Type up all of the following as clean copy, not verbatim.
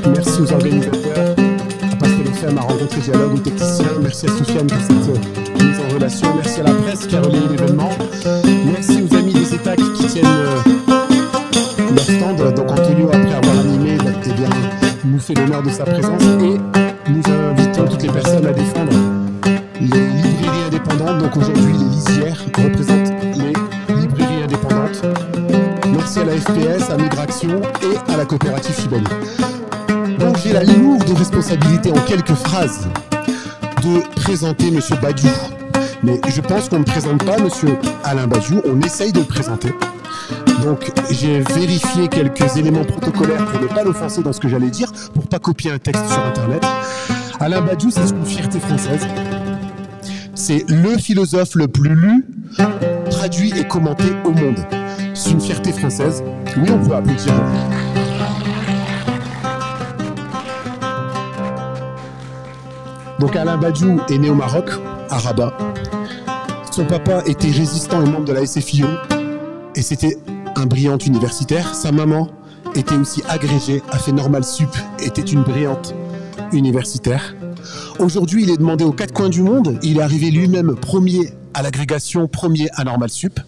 Merci aux organisateurs, à Pascal FM, à Rencontre et Dialogue, aux techniciens. Merci à Soufiane pour cette mise en relation. Merci à la presse qui a relayé l'événement. Merci aux amis des ETAC qui tiennent leur stand. Donc Antonio, après avoir animé, nous fait l'honneur de sa présence et nous invitons toutes les personnes à défendre les librairies indépendantes. Donc aujourd'hui, les lisières représentent les librairies indépendantes. Merci à la FPS, à Migraction et à la coopérative Chibali. Donc j'ai la lourde responsabilité en quelques phrases de présenter M. Badiou. Mais je pense qu'on ne présente pas M. Alain Badiou, on essaye de le présenter. Donc j'ai vérifié quelques éléments protocolaires pour ne pas l'offenser dans ce que j'allais dire, pour ne pas copier un texte sur Internet. Alain Badiou, c'est une fierté française. C'est le philosophe le plus lu, traduit et commenté au monde. C'est une fierté française. Oui, on peut applaudir. Donc Alain Badiou est né au Maroc, à Rabat. Son papa était résistant et membre de la SFIO et c'était un brillant universitaire. Sa maman était aussi agrégée, a fait Normal Sup, était une brillante universitaire. Aujourd'hui, il est demandé aux quatre coins du monde. Il est arrivé lui-même premier à l'agrégation, premier à Normal Sup.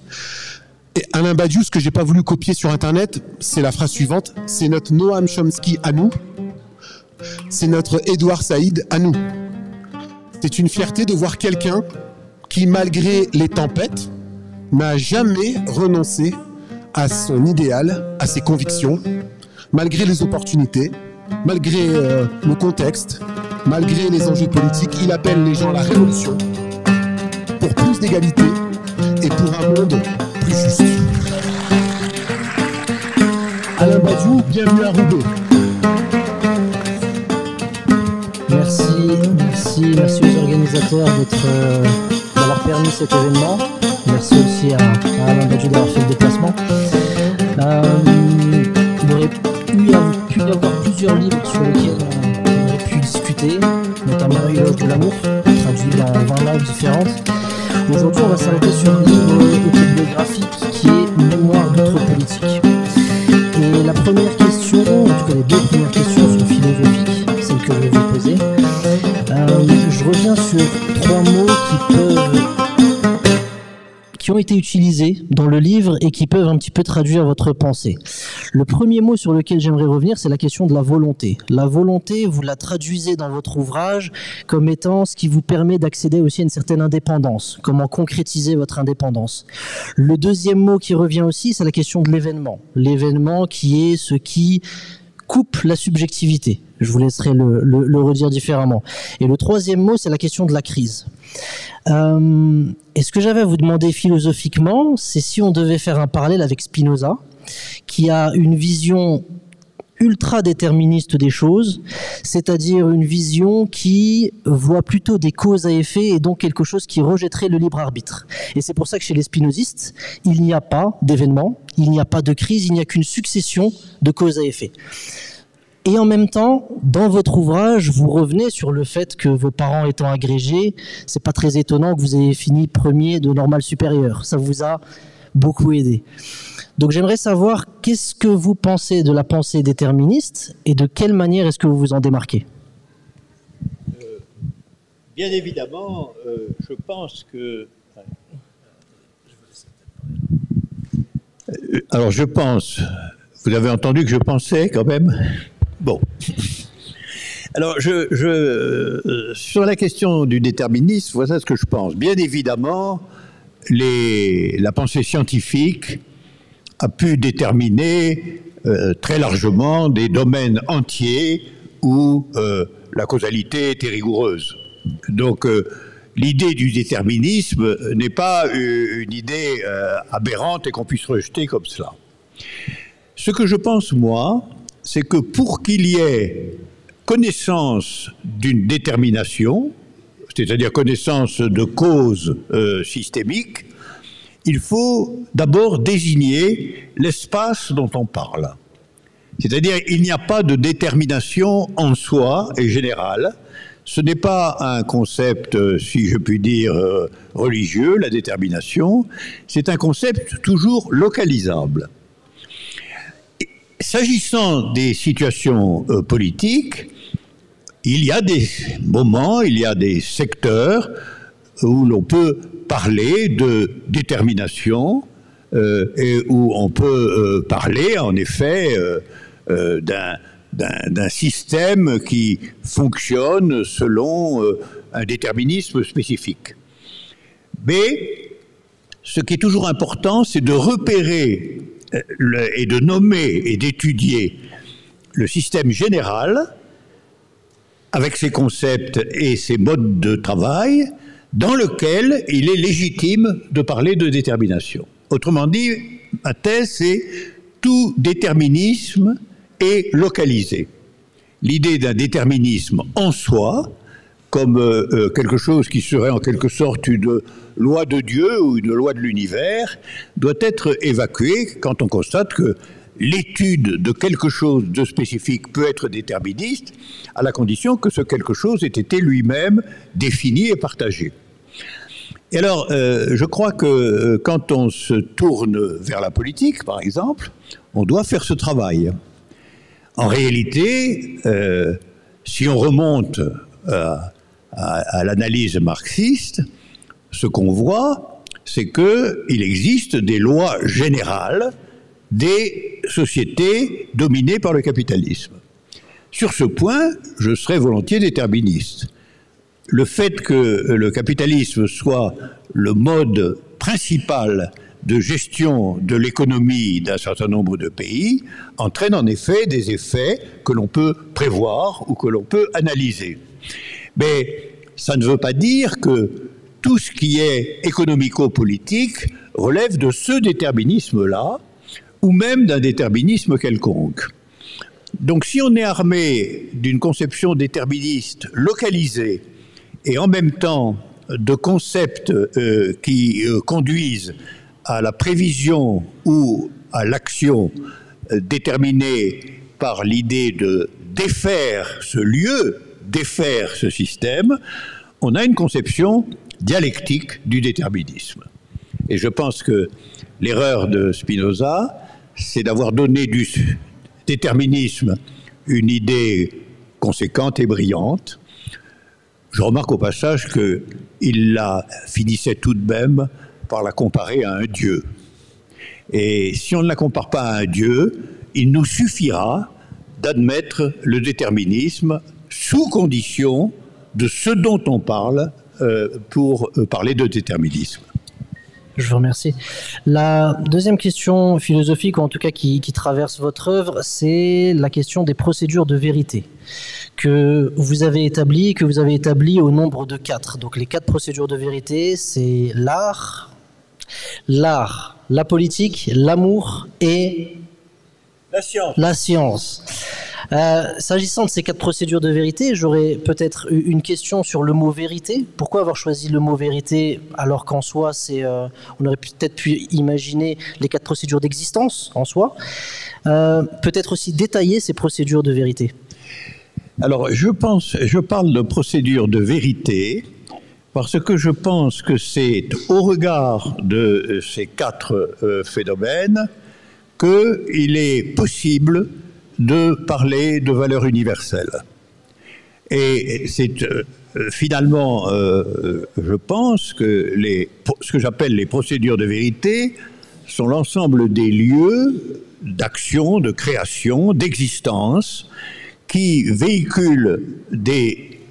Et Alain Badiou, ce que j'ai pas voulu copier sur Internet, c'est la phrase suivante. C'est notre Noam Chomsky à nous. C'est notre Edouard Saïd à nous. C'est une fierté de voir quelqu'un qui, malgré les tempêtes, n'a jamais renoncé à son idéal, à ses convictions, malgré les opportunités, malgré le contexte, malgré les enjeux politiques. Il appelle les gens à la révolution pour plus d'égalité et pour un monde plus juste. Alain Badiou, bienvenue à Roubaix. Merci aux organisateurs d'avoir permis cet événement. Merci aussi à Alain Badiou d'avoir fait le déplacement. Il aurait pu y avoir plusieurs livres sur lesquels on aurait pu discuter, notamment Éloge de l'amour, traduit dans 20 langues différentes. Aujourd'hui, on va s'arrêter sur un livre autobiographique qui est Mémoire d'outre-politique. Et la première question, en tout cas les deux premières questions sont philosophiques, celles que je vais vous poser. Je reviens sur trois mots qui ont été utilisés dans le livre et qui peuvent un petit peu traduire votre pensée. Le premier mot sur lequel j'aimerais revenir, c'est la question de la volonté. La volonté, vous la traduisez dans votre ouvrage comme étant ce qui vous permet d'accéder aussi à une certaine indépendance. Comment concrétiser votre indépendance. Le deuxième mot qui revient aussi, c'est la question de l'événement. L'événement qui est ce qui coupe la subjectivité. Je vous laisserai le redire différemment. Et le troisième mot, c'est la question de la crise. Et ce que j'avais à vous demander philosophiquement, c'est si on devait faire un parallèle avec Spinoza, qui a une vision ultra-déterministe des choses, c'est-à-dire une vision qui voit plutôt des causes à effet et donc quelque chose qui rejetterait le libre arbitre. Et c'est pour ça que chez les spinozistes, il n'y a pas d'événement, il n'y a pas de crise, il n'y a qu'une succession de causes à effet. Et en même temps, dans votre ouvrage, vous revenez sur le fait que vos parents étant agrégés, c'est pas très étonnant que vous ayez fini premier de Normal supérieur. Ça vous a beaucoup aidé. Donc j'aimerais savoir qu'est-ce que vous pensez de la pensée déterministe et de quelle manière est-ce que vous vous en démarquez ? Bien évidemment, je pense que... Alors je pense, vous avez entendu que je pensais quand même ? Bon. Alors sur la question du déterminisme, voilà ce que je pense. Bien évidemment, la pensée scientifique a pu déterminer très largement des domaines entiers où la causalité était rigoureuse. Donc, l'idée du déterminisme n'est pas une idée aberrante et qu'on puisse rejeter comme cela. Ce que je pense, moi, c'est que pour qu'il y ait connaissance d'une détermination, c'est-à-dire connaissance de causes systémiques, il faut d'abord désigner l'espace dont on parle. C'est-à-dire il n'y a pas de détermination en soi et générale. Ce n'est pas un concept, si je puis dire, religieux, la détermination. C'est un concept toujours localisable. S'agissant des situations politiques, il y a des moments, il y a des secteurs où l'on peut parler de détermination et où on peut parler en effet d'un système qui fonctionne selon un déterminisme spécifique. Mais ce qui est toujours important, c'est de repérer et de nommer et d'étudier le système général avec ses concepts et ses modes de travail dans lequel il est légitime de parler de détermination. Autrement dit, ma thèse, c'est tout déterminisme est localisé. L'idée d'un déterminisme en soi, comme quelque chose qui serait en quelque sorte une loi de Dieu ou une loi de l'univers, doit être évacuée quand on constate que l'étude de quelque chose de spécifique peut être déterministe, à la condition que ce quelque chose ait été lui-même défini et partagé. Et alors, je crois que quand on se tourne vers la politique, par exemple, on doit faire ce travail. En réalité, si on remonte à l'analyse marxiste, ce qu'on voit, c'est qu'il existe des lois générales des sociétés dominées par le capitalisme. Sur ce point, je serais volontiers déterministe. Le fait que le capitalisme soit le mode principal de gestion de l'économie d'un certain nombre de pays entraîne en effet des effets que l'on peut prévoir ou que l'on peut analyser. Mais ça ne veut pas dire que tout ce qui est économico-politique relève de ce déterminisme-là, ou même d'un déterminisme quelconque. Donc si on est armé d'une conception déterministe localisée et en même temps de concepts qui conduisent à la prévision ou à l'action déterminée par l'idée de défaire ce lieu, défaire ce système, on a une conception dialectique du déterminisme. Et je pense que l'erreur de Spinoza, c'est d'avoir donné du déterminisme une idée conséquente et brillante. Je remarque au passage qu'il la finissait tout de même par la comparer à un dieu. Et si on ne la compare pas à un dieu, il nous suffira d'admettre le déterminisme sous condition de ce dont on parle pour parler de déterminisme. Je vous remercie. La deuxième question philosophique, ou en tout cas qui traverse votre œuvre, c'est la question des procédures de vérité que vous avez établies au nombre de 4. Donc les 4 procédures de vérité, c'est l'art, la politique, l'amour et la science. S'agissant de ces 4 procédures de vérité, j'aurais peut-être une question sur le mot vérité. Pourquoi avoir choisi le mot vérité alors qu'en soi, on aurait peut-être pu imaginer les 4 procédures d'existence en soi. Peut-être aussi détailler ces procédures de vérité. Alors, je parle de procédure de vérité parce que je pense que c'est au regard de ces 4 phénomènes qu'il est possible de parler de valeurs universelles. Et c'est finalement, je pense que ce que j'appelle les procédures de vérité sont l'ensemble des lieux d'action, de création, d'existence qui véhiculent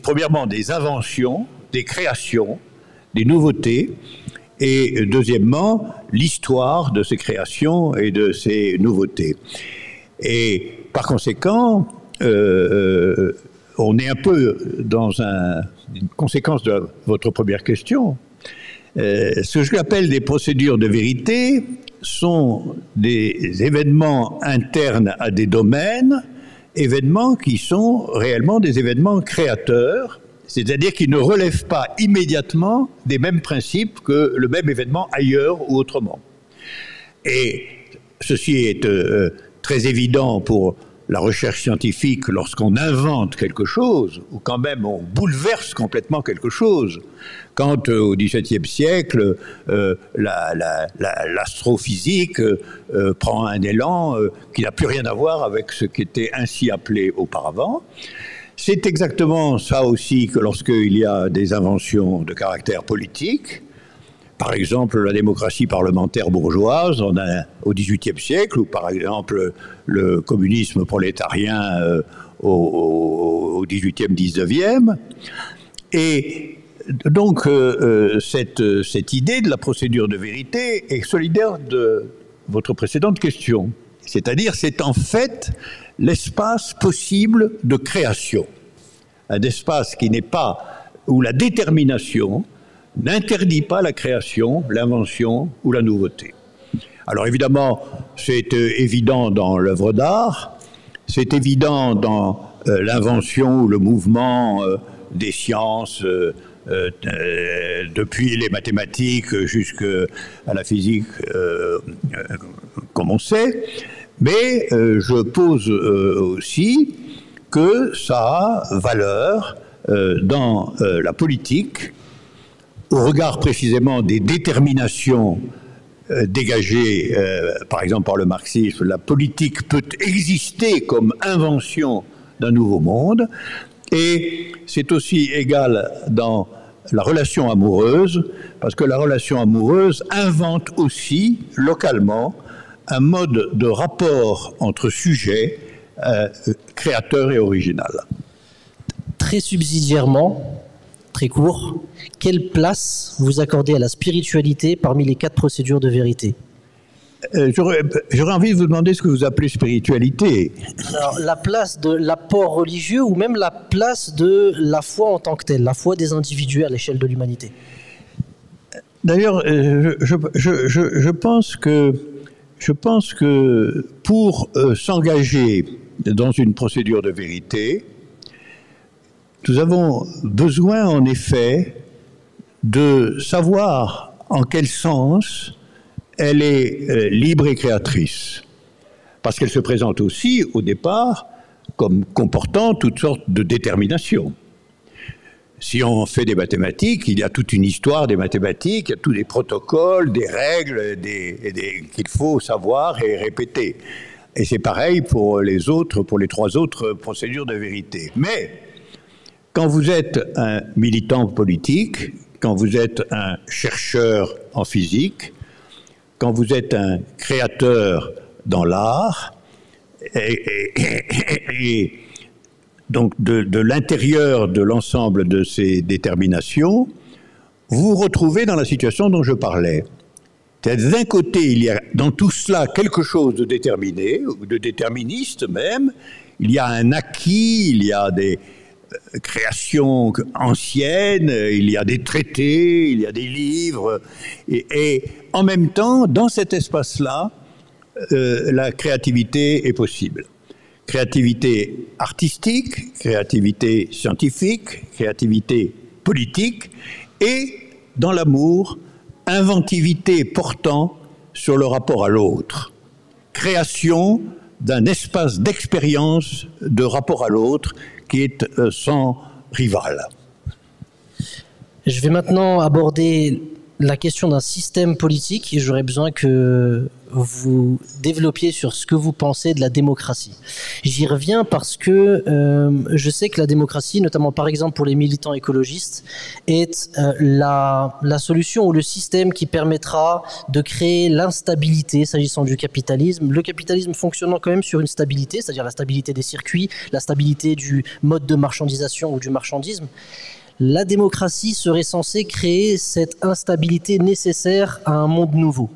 premièrement des inventions, des créations, des nouveautés, et deuxièmement, l'histoire de ces créations et de ces nouveautés. Et par conséquent, on est un peu dans une conséquence de votre première question. Ce que j'appelle des procédures de vérité sont des événements internes à des domaines, événements qui sont réellement des événements créateurs, c'est-à-dire qui ne relèvent pas immédiatement des mêmes principes que le même événement ailleurs ou autrement. Et ceci est très évident pour la recherche scientifique lorsqu'on invente quelque chose, ou quand même on bouleverse complètement quelque chose. Quand au XVIIe siècle, l'astrophysique prend un élan qui n'a plus rien à voir avec ce qui était ainsi appelé auparavant. C'est exactement ça aussi que lorsqu'il y a des inventions de caractère politique. Par exemple, la démocratie parlementaire bourgeoise au XVIIIe siècle, ou par exemple le communisme prolétarien au XVIIIe, XIXe. Et donc, cette idée de la procédure de vérité est solidaire de votre précédente question. C'est-à-dire, c'est en fait l'espace possible de création. Un espace qui n'est pas, où la détermination n'interdit pas la création, l'invention ou la nouveauté. Alors évidemment, c'est évident dans l'œuvre d'art, c'est évident dans l'invention ou le mouvement des sciences, depuis les mathématiques jusqu'à la physique, comme on sait, mais je pose aussi que ça a valeur dans la politique, au regard précisément des déterminations dégagées, par exemple par le marxisme. La politique peut exister comme invention d'un nouveau monde, et c'est aussi égal dans la relation amoureuse, parce que la relation amoureuse invente aussi localement un mode de rapport entre sujets créateur et original. Très subsidiairement, très court, quelle place vous accordez à la spiritualité parmi les 4 procédures de vérité? J'aurais envie de vous demander ce que vous appelez spiritualité. Alors, la place de l'apport religieux ou même la place de la foi en tant que telle, la foi des individus à l'échelle de l'humanité. D'ailleurs, je pense que pour s'engager dans une procédure de vérité, nous avons besoin en effet de savoir en quel sens elle est libre et créatrice. Parce qu'elle se présente aussi, au départ, comme comportant toutes sortes de déterminations. Si on fait des mathématiques, il y a toute une histoire des mathématiques, il y a tous des protocoles, des règles qu'il faut savoir et répéter. Et c'est pareil pour les 3 autres procédures de vérité. Mais quand vous êtes un militant politique, quand vous êtes un chercheur en physique, quand vous êtes un créateur dans l'art, et donc de l'intérieur de l'ensemble de ces déterminations, vous vous retrouvez dans la situation dont je parlais. D'un côté, il y a dans tout cela quelque chose de déterminé, ou de déterministe même, il y a un acquis, il y a des créations anciennes, il y a des traités, il y a des livres, et en même temps, dans cet espace-là, la créativité est possible. Créativité artistique, créativité scientifique, créativité politique, et dans l'amour, inventivité portant sur le rapport à l'autre. Création d'un espace d'expérience de rapport à l'autre qui est sans rival. Je vais maintenant aborder la question d'un système politique et j'aurais besoin que vous développiez sur ce que vous pensez de la démocratie. J'y reviens parce que je sais que la démocratie, notamment par exemple pour les militants écologistes, est la solution ou le système qui permettra de créer l'instabilité s'agissant du capitalisme. Le capitalisme fonctionnant quand même sur une stabilité, c'est-à-dire la stabilité des circuits, la stabilité du mode de marchandisation ou du marchandisme. la démocratie serait censée créer cette instabilité nécessaire à un monde nouveau.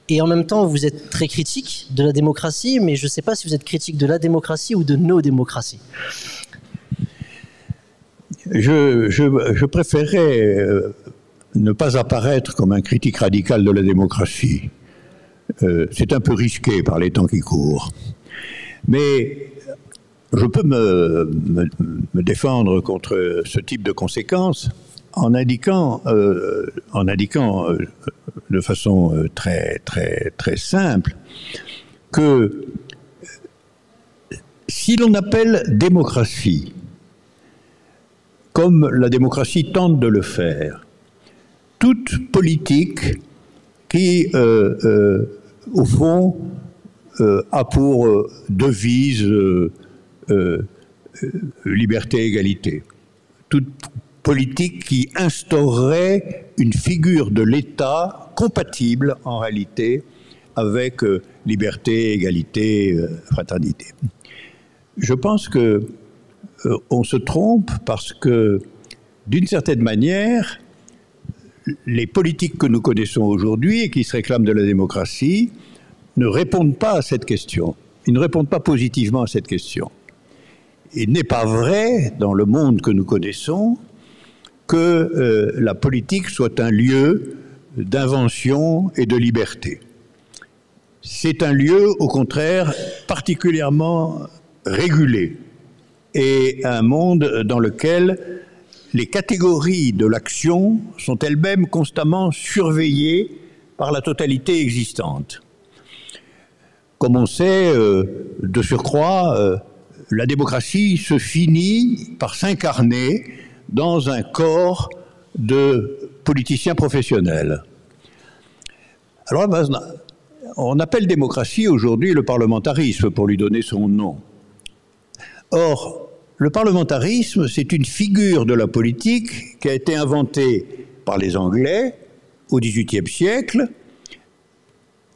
Et en même temps, vous êtes très critique de la démocratie, mais je ne sais pas si vous êtes critique de la démocratie ou de nos démocraties. Je préférais ne pas apparaître comme un critique radical de la démocratie. C'est un peu risqué par les temps qui courent. Mais je peux me défendre contre ce type de conséquences en indiquant de façon très simple que si l'on appelle démocratie, comme la démocratie tente de le faire, toute politique qui, au fond, a pour devise liberté, égalité. Toute politique qui instaurerait une figure de l'État compatible, en réalité, avec liberté, égalité, fraternité. Je pense que on se trompe parce que, d'une certaine manière, les politiques que nous connaissons aujourd'hui et qui se réclament de la démocratie ne répondent pas à cette question. Ils ne répondent pas positivement à cette question. Il n'est pas vrai, dans le monde que nous connaissons, que la politique soit un lieu d'invention et de liberté. C'est un lieu, au contraire, particulièrement régulé, et un monde dans lequel les catégories de l'action sont elles-mêmes constamment surveillées par la totalité existante. Comme on sait, de surcroît, la démocratie se finit par s'incarner dans un corps de politiciens professionnels. Alors, on appelle démocratie aujourd'hui le parlementarisme pour lui donner son nom. Or, le parlementarisme, c'est une figure de la politique qui a été inventée par les Anglais au XVIIIe siècle,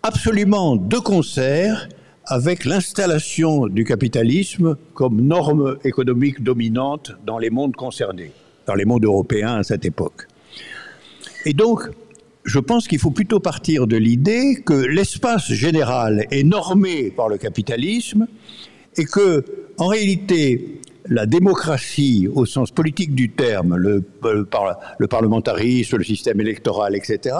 absolument de concert avec l'installation du capitalisme comme norme économique dominante dans les mondes concernés, dans les mondes européens à cette époque. Et donc, je pense qu'il faut plutôt partir de l'idée que l'espace général est normé par le capitalisme et que, en réalité, la démocratie, au sens politique du terme, le parlementarisme, le système électoral, etc.,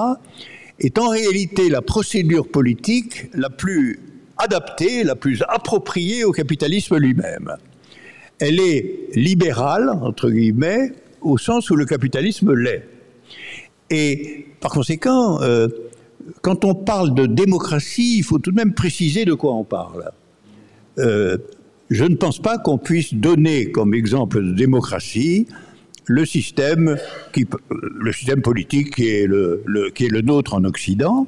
est en réalité la procédure politique la plus adaptée, la plus appropriée au capitalisme lui-même. Elle est libérale, entre guillemets, au sens où le capitalisme l'est. Et par conséquent, quand on parle de démocratie, il faut tout de même préciser de quoi on parle. Je ne pense pas qu'on puisse donner comme exemple de démocratie le système politique qui est le nôtre en Occident,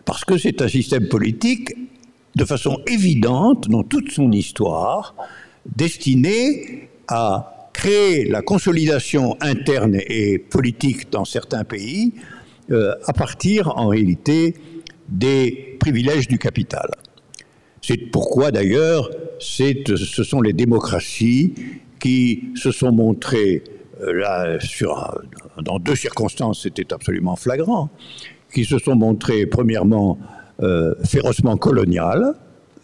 parce que c'est un système politique de façon évidente dans toute son histoire, destiné à créer la consolidation interne et politique dans certains pays à partir en réalité des privilèges du capital. C'est pourquoi d'ailleurs ce sont les démocraties qui se sont montrées, dans deux circonstances c'était absolument flagrant, qui se sont montrées premièrement férocement coloniales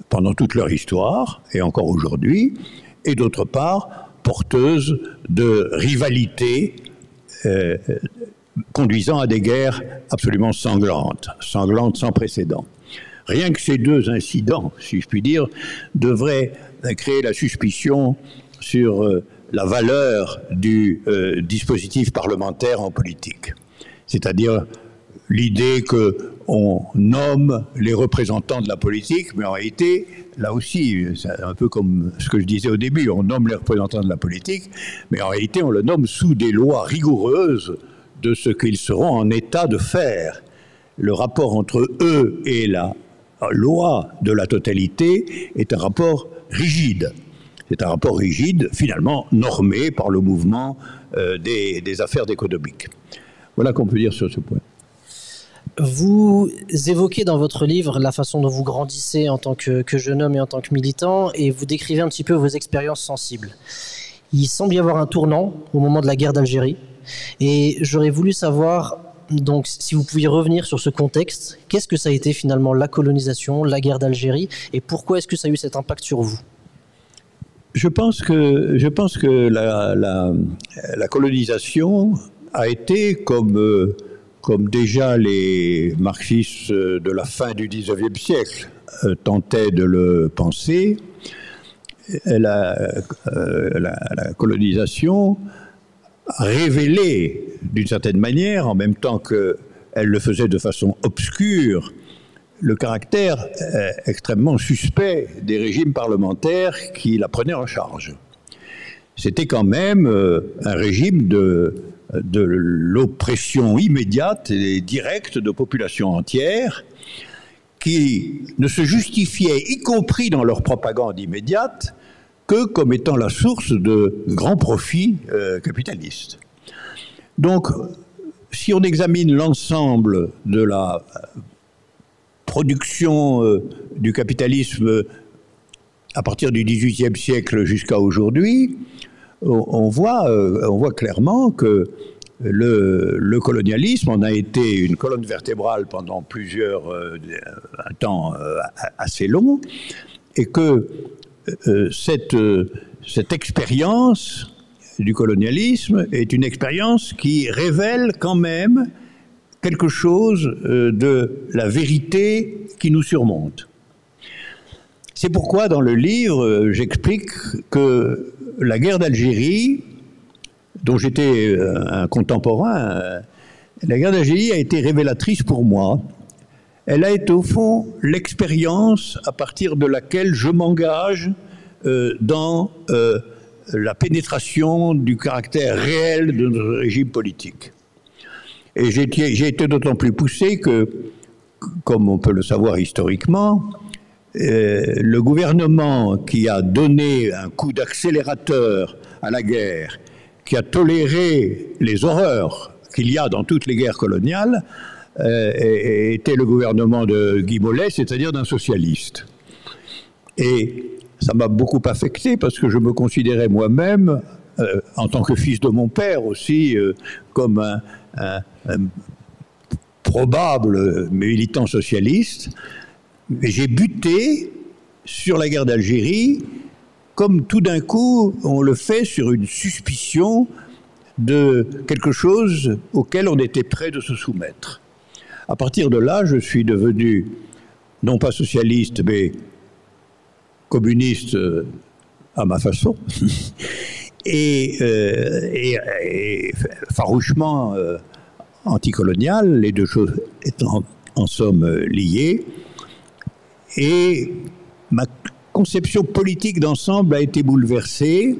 pendant toute leur histoire et encore aujourd'hui, et d'autre part porteuses de rivalités conduisant à des guerres absolument sanglantes sans précédent. Rien que ces deux incidents, si je puis dire, devraient créer la suspicion sur la valeur du dispositif parlementaire en politique. C'est-à-dire l'idée qu'on nomme les représentants de la politique, mais en réalité, là aussi, c'est un peu comme ce que je disais au début, on nomme les représentants de la politique, mais en réalité, on le nomme sous des lois rigoureuses de ce qu'ils seront en état de faire. Le rapport entre eux et la loi de la totalité est un rapport rigide. C'est un rapport rigide, finalement normé par le mouvement des affaires économiques. Voilà qu'on peut dire sur ce point. Vous évoquez dans votre livre la façon dont vous grandissez en tant que jeune homme et en tant que militant, et vous décrivez un petit peu vos expériences sensibles. Il semble y avoir un tournant au moment de la guerre d'Algérie. Et j'aurais voulu savoir, donc, si vous pouviez revenir sur ce contexte, qu'est-ce que ça a été finalement la colonisation, la guerre d'Algérie, et pourquoi est-ce que ça a eu cet impact sur vous? Je pense que la colonisation a été, comme déjà les marxistes de la fin du XIXe siècle tentaient de le penser, la colonisation a révélé, d'une certaine manière, en même temps qu'elle le faisait de façon obscure, le caractère extrêmement suspect des régimes parlementaires qui la prenaient en charge. C'était quand même un régime de l'oppression immédiate et directe de populations entières qui ne se justifiaient, y compris dans leur propagande immédiate, que comme étant la source de grands profits capitalistes. Donc, si on examine l'ensemble de la production du capitalisme à partir du XVIIIe siècle jusqu'à aujourd'hui, on voit clairement que le colonialisme en a été une colonne vertébrale pendant un temps assez long, et que cette expérience du colonialisme est une expérience qui révèle quand même quelque chose de la vérité qui nous surmonte. C'est pourquoi dans le livre, j'explique que la guerre d'Algérie, dont j'étais un contemporain, la guerre d'Algérie a été révélatrice pour moi. Elle a été au fond l'expérience à partir de laquelle je m'engage dans la pénétration du caractère réel de notre régime politique. Et j'ai été d'autant plus poussé que, comme on peut le savoir historiquement, le gouvernement qui a donné un coup d'accélérateur à la guerre, qui a toléré les horreurs qu'il y a dans toutes les guerres coloniales, était le gouvernement de Guy Mollet, c'est-à-dire d'un socialiste. Et ça m'a beaucoup affecté parce que je me considérais moi-même, en tant que fils de mon père aussi, comme un probable militant socialiste. Et j'ai buté sur la guerre d'Algérie, comme tout d'un coup on le fait sur une suspicion de quelque chose auquel on était prêt de se soumettre. À partir de là, je suis devenu, non pas socialiste, mais communiste à ma façon, et farouchement anticolonial, les deux choses étant en somme liées. Et ma conception politique d'ensemble a été bouleversée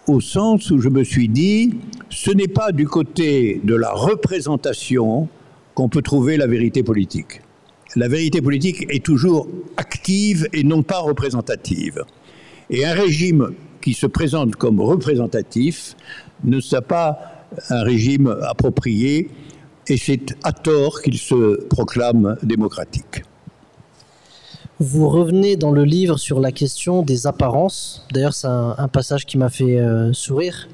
au sens où je me suis dit, ce n'est pas du côté de la représentation qu'on peut trouver la vérité politique. La vérité politique est toujours active et non pas représentative. Et un régime qui se présente comme représentatif ne sera pas un régime approprié, et c'est à tort qu'il se proclame démocratique. Vous revenez dans le livre sur la question des apparences. D'ailleurs, c'est un passage qui m'a fait sourire.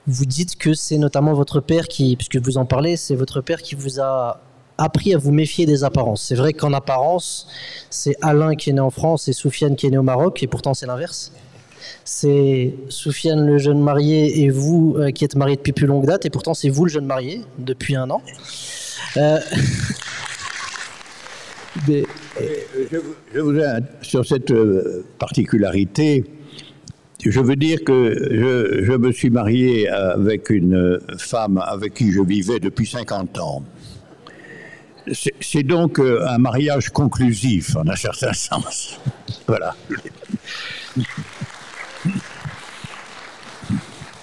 Vous dites que c'est notamment votre père qui, puisque vous en parlez, c'est votre père qui vous a appris à vous méfier des apparences. C'est vrai qu'en apparence, c'est Alain qui est né en France et Soufiane qui est né au Maroc, et pourtant c'est l'inverse. C'est Soufiane le jeune marié et vous qui êtes mariés depuis plus longue date, et pourtant c'est vous le jeune marié depuis 1 an. Mais, je voudrais, sur cette particularité, je veux dire que je me suis marié avec une femme avec qui je vivais depuis 50 ans. C'est donc un mariage conclusif, en un certain sens. Voilà.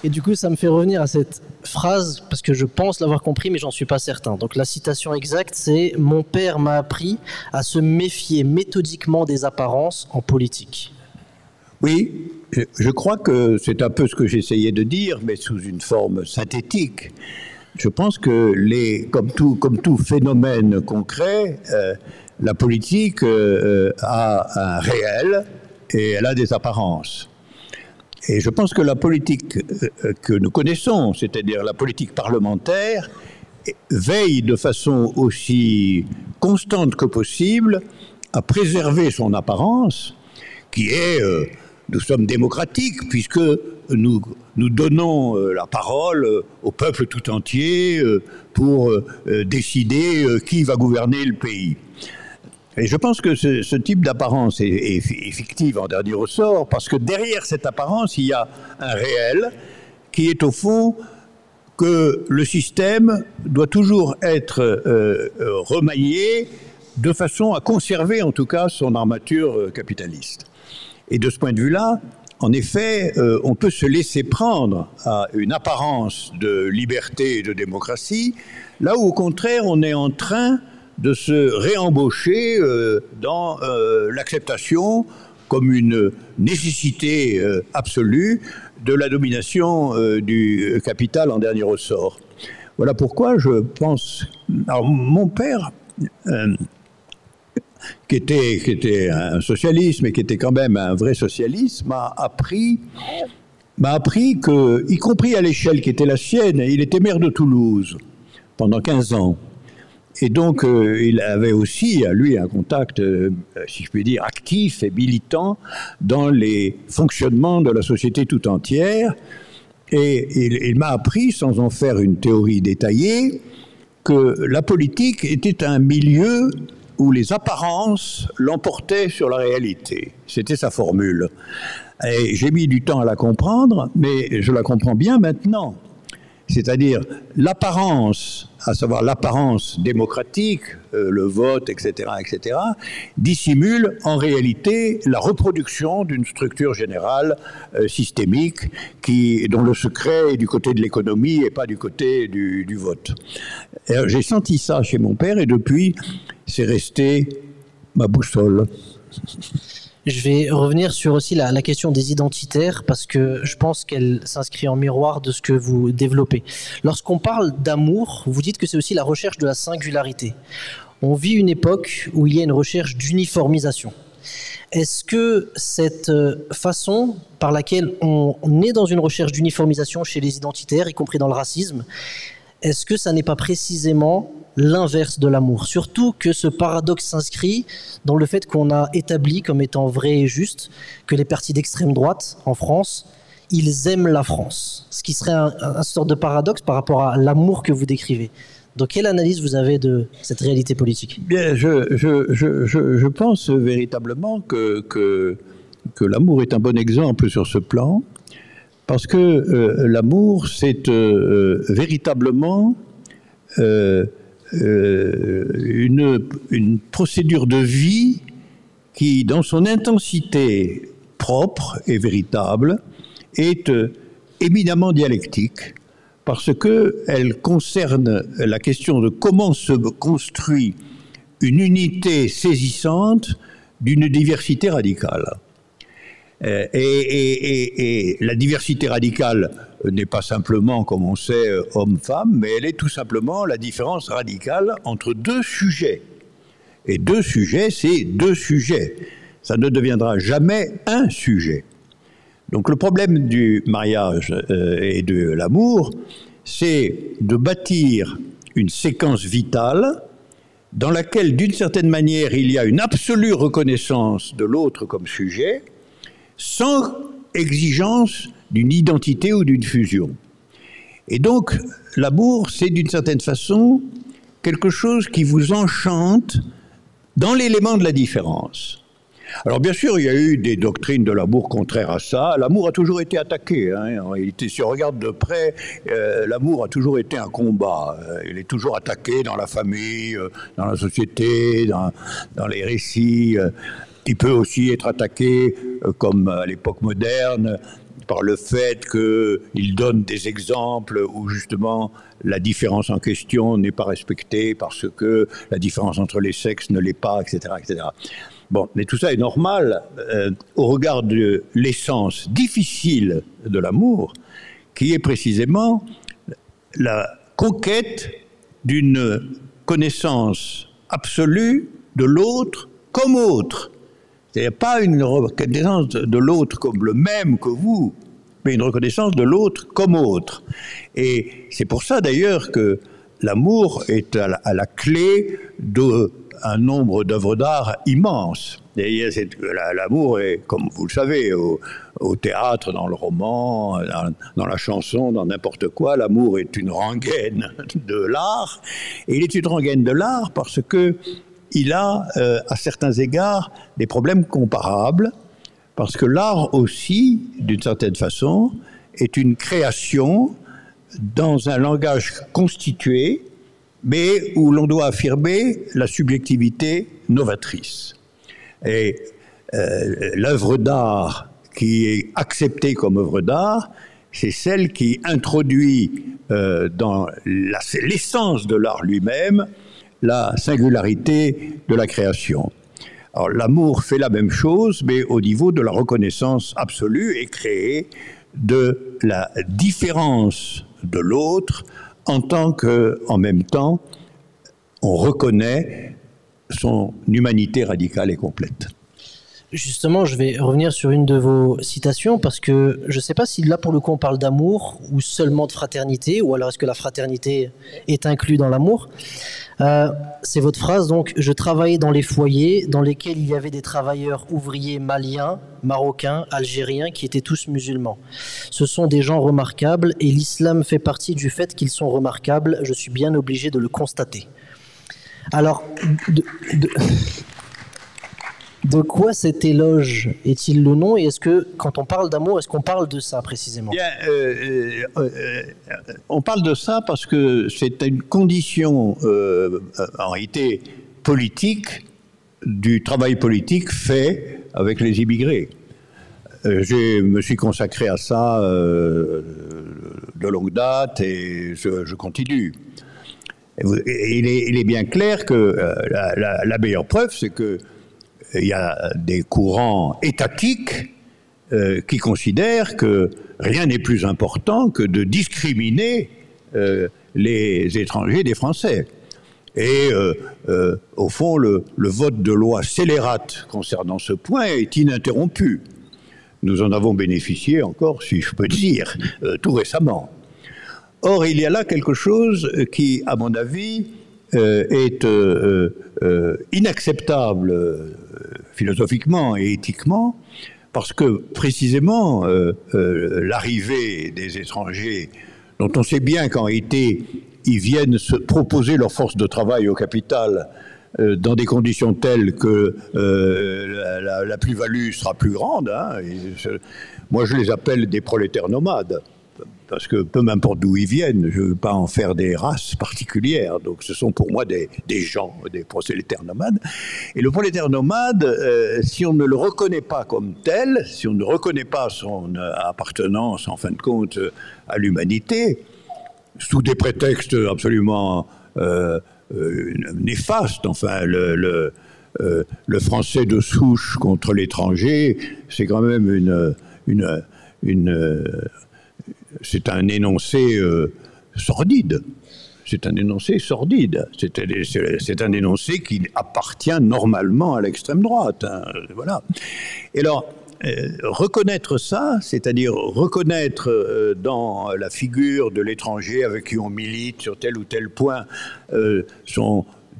Et du coup, ça me fait revenir à cette phrase, parce que je pense l'avoir compris, mais j'en suis pas certain. Donc la citation exacte, c'est « Mon père m'a appris à se méfier méthodiquement des apparences en politique ». Oui, je crois que c'est un peu ce que j'essayais de dire, mais sous une forme synthétique. Je pense que, comme tout phénomène concret, la politique a un réel et elle a des apparences. Et je pense que la politique que nous connaissons, c'est-à-dire la politique parlementaire, veille de façon aussi constante que possible à préserver son apparence, qui est, nous sommes démocratiques, puisque nous donnons la parole au peuple tout entier pour décider qui va gouverner le pays. Et je pense que ce type d'apparence est fictive en dernier ressort, parce que derrière cette apparence, il y a un réel qui est au fond que le système doit toujours être remanié de façon à conserver en tout cas son armature capitaliste. Et de ce point de vue-là, en effet, on peut se laisser prendre à une apparence de liberté et de démocratie, là où au contraire on est en train de se réembaucher dans l'acceptation comme une nécessité absolue de la domination du capital en dernier ressort. Voilà pourquoi je pense... Alors, mon père, qui était un socialiste, mais qui était quand même un vrai socialiste, m'a appris que, y compris à l'échelle qui était la sienne, il était maire de Toulouse pendant 15 ans. Et donc, il avait aussi, à lui, un contact, si je puis dire, actif et militant dans les fonctionnements de la société tout entière. Et il m'a appris, sans en faire une théorie détaillée, que la politique était un milieu où les apparences l'emportaient sur la réalité. C'était sa formule. Et j'ai mis du temps à la comprendre, mais je la comprends bien maintenant. C'est-à-dire l'apparence, à savoir l'apparence démocratique, le vote, etc., dissimule en réalité la reproduction d'une structure générale systémique dont le secret est du côté de l'économie et pas du côté du vote. J'ai senti ça chez mon père et depuis, c'est resté ma boussole. Je vais revenir sur aussi la question des identitaires parce que je pense qu'elle s'inscrit en miroir de ce que vous développez. Lorsqu'on parle d'amour, vous dites que c'est aussi la recherche de la singularité. On vit une époque où il y a une recherche d'uniformisation. Est-ce que cette façon par laquelle on est dans une recherche d'uniformisation chez les identitaires, y compris dans le racisme, est-ce que ça n'est pas précisément l'inverse de l'amour? Surtout que ce paradoxe s'inscrit dans le fait qu'on a établi comme étant vrai et juste que les partis d'extrême droite en France, ils aiment la France. Ce qui serait un sorte de paradoxe par rapport à l'amour que vous décrivez. Donc quelle analyse vous avez de cette réalité politique? Bien, je pense véritablement que l'amour est un bon exemple sur ce plan, parce que l'amour, c'est véritablement une procédure de vie qui, dans son intensité propre et véritable, est éminemment dialectique, parce qu'elle concerne la question de comment se construit une unité saisissante d'une diversité radicale. Et la diversité radicale n'est pas simplement, comme on sait, homme-femme, mais elle est tout simplement la différence radicale entre deux sujets. Et deux sujets, c'est deux sujets. Ça ne deviendra jamais un sujet. Donc le problème du mariage et de l'amour, c'est de bâtir une séquence vitale dans laquelle, d'une certaine manière, il y a une absolue reconnaissance de l'autre comme sujet, sans exigence d'une identité ou d'une fusion. Et donc, l'amour, c'est d'une certaine façon quelque chose qui vous enchante dans l'élément de la différence. Alors bien sûr, il y a eu des doctrines de l'amour contraires à ça. L'amour a toujours été attaqué. En réalité, si on regarde de près, l'amour a toujours été un combat. Il est toujours attaqué dans la famille, dans la société, dans les récits. Il peut aussi être attaqué, comme à l'époque moderne, par le fait qu'il donne des exemples où justement la différence en question n'est pas respectée parce que la différence entre les sexes ne l'est pas, etc., etc. Bon, mais tout ça est normal au regard de l'essence difficile de l'amour, qui est précisément la conquête d'une connaissance absolue de l'autre comme autre. C'est-à-dire pas une reconnaissance de l'autre comme le même que vous, mais une reconnaissance de l'autre comme autre. Et c'est pour ça d'ailleurs que l'amour est à la clé d'un nombre d'œuvres d'art immenses. L'amour est, comme vous le savez, au théâtre, dans le roman, dans la chanson, dans n'importe quoi, l'amour est une rengaine de l'art. Et il est une rengaine de l'art parce que il a, à certains égards, des problèmes comparables, parce que l'art aussi, d'une certaine façon, est une création dans un langage constitué, mais où l'on doit affirmer la subjectivité novatrice. Et l'œuvre d'art qui est acceptée comme œuvre d'art, c'est celle qui introduit dans l'essence de l'art lui-même la singularité de la création. Alors l'amour fait la même chose, mais au niveau de la reconnaissance absolue et créée de la différence de l'autre en tant qu'en même temps, on reconnaît son humanité radicale et complète. Justement, je vais revenir sur une de vos citations parce que je ne sais pas si là pour le coup on parle d'amour ou seulement de fraternité, ou alors est-ce que la fraternité est inclue dans l'amour. C'est votre phrase donc: je travaillais dans les foyers dans lesquels il y avait des travailleurs ouvriers maliens, marocains, algériens qui étaient tous musulmans. Ce sont des gens remarquables et l'islam fait partie du fait qu'ils sont remarquables, je suis bien obligé de le constater. Alors, de quoi cet éloge est-il le nom, et est-ce que, quand on parle d'amour, est-ce qu'on parle de ça précisément? Bien, on parle de ça parce que c'est une condition, en réalité, politique, du travail politique fait avec les immigrés. Je me suis consacré à ça de longue date et je continue. Il est bien clair que la meilleure preuve, c'est que il y a des courants étatiques qui considèrent que rien n'est plus important que de discriminer les étrangers des Français. Et au fond, le vote de loi scélérate concernant ce point est ininterrompu. Nous en avons bénéficié encore, si je peux dire, tout récemment. Or, il y a là quelque chose qui, à mon avis, est inacceptable philosophiquement et éthiquement, parce que précisément l'arrivée des étrangers, dont on sait bien qu'en réalité ils viennent se proposer leur force de travail au capital dans des conditions telles que la plus-value sera plus grande, hein, moi je les appelle des prolétaires nomades. Parce que peu m'importe d'où ils viennent, je ne veux pas en faire des races particulières. Donc ce sont pour moi des gens, des prolétaires nomades. Et le prolétaire nomade, si on ne le reconnaît pas comme tel, si on ne reconnaît pas son appartenance, en fin de compte, à l'humanité, sous des prétextes absolument néfastes, enfin, le français de souche contre l'étranger, c'est quand même c'est un énoncé sordide. C'est un énoncé sordide. C'est un énoncé qui appartient normalement à l'extrême droite. Hein, voilà. Et alors, reconnaître ça, c'est-à-dire reconnaître dans la figure de l'étranger avec qui on milite sur tel ou tel point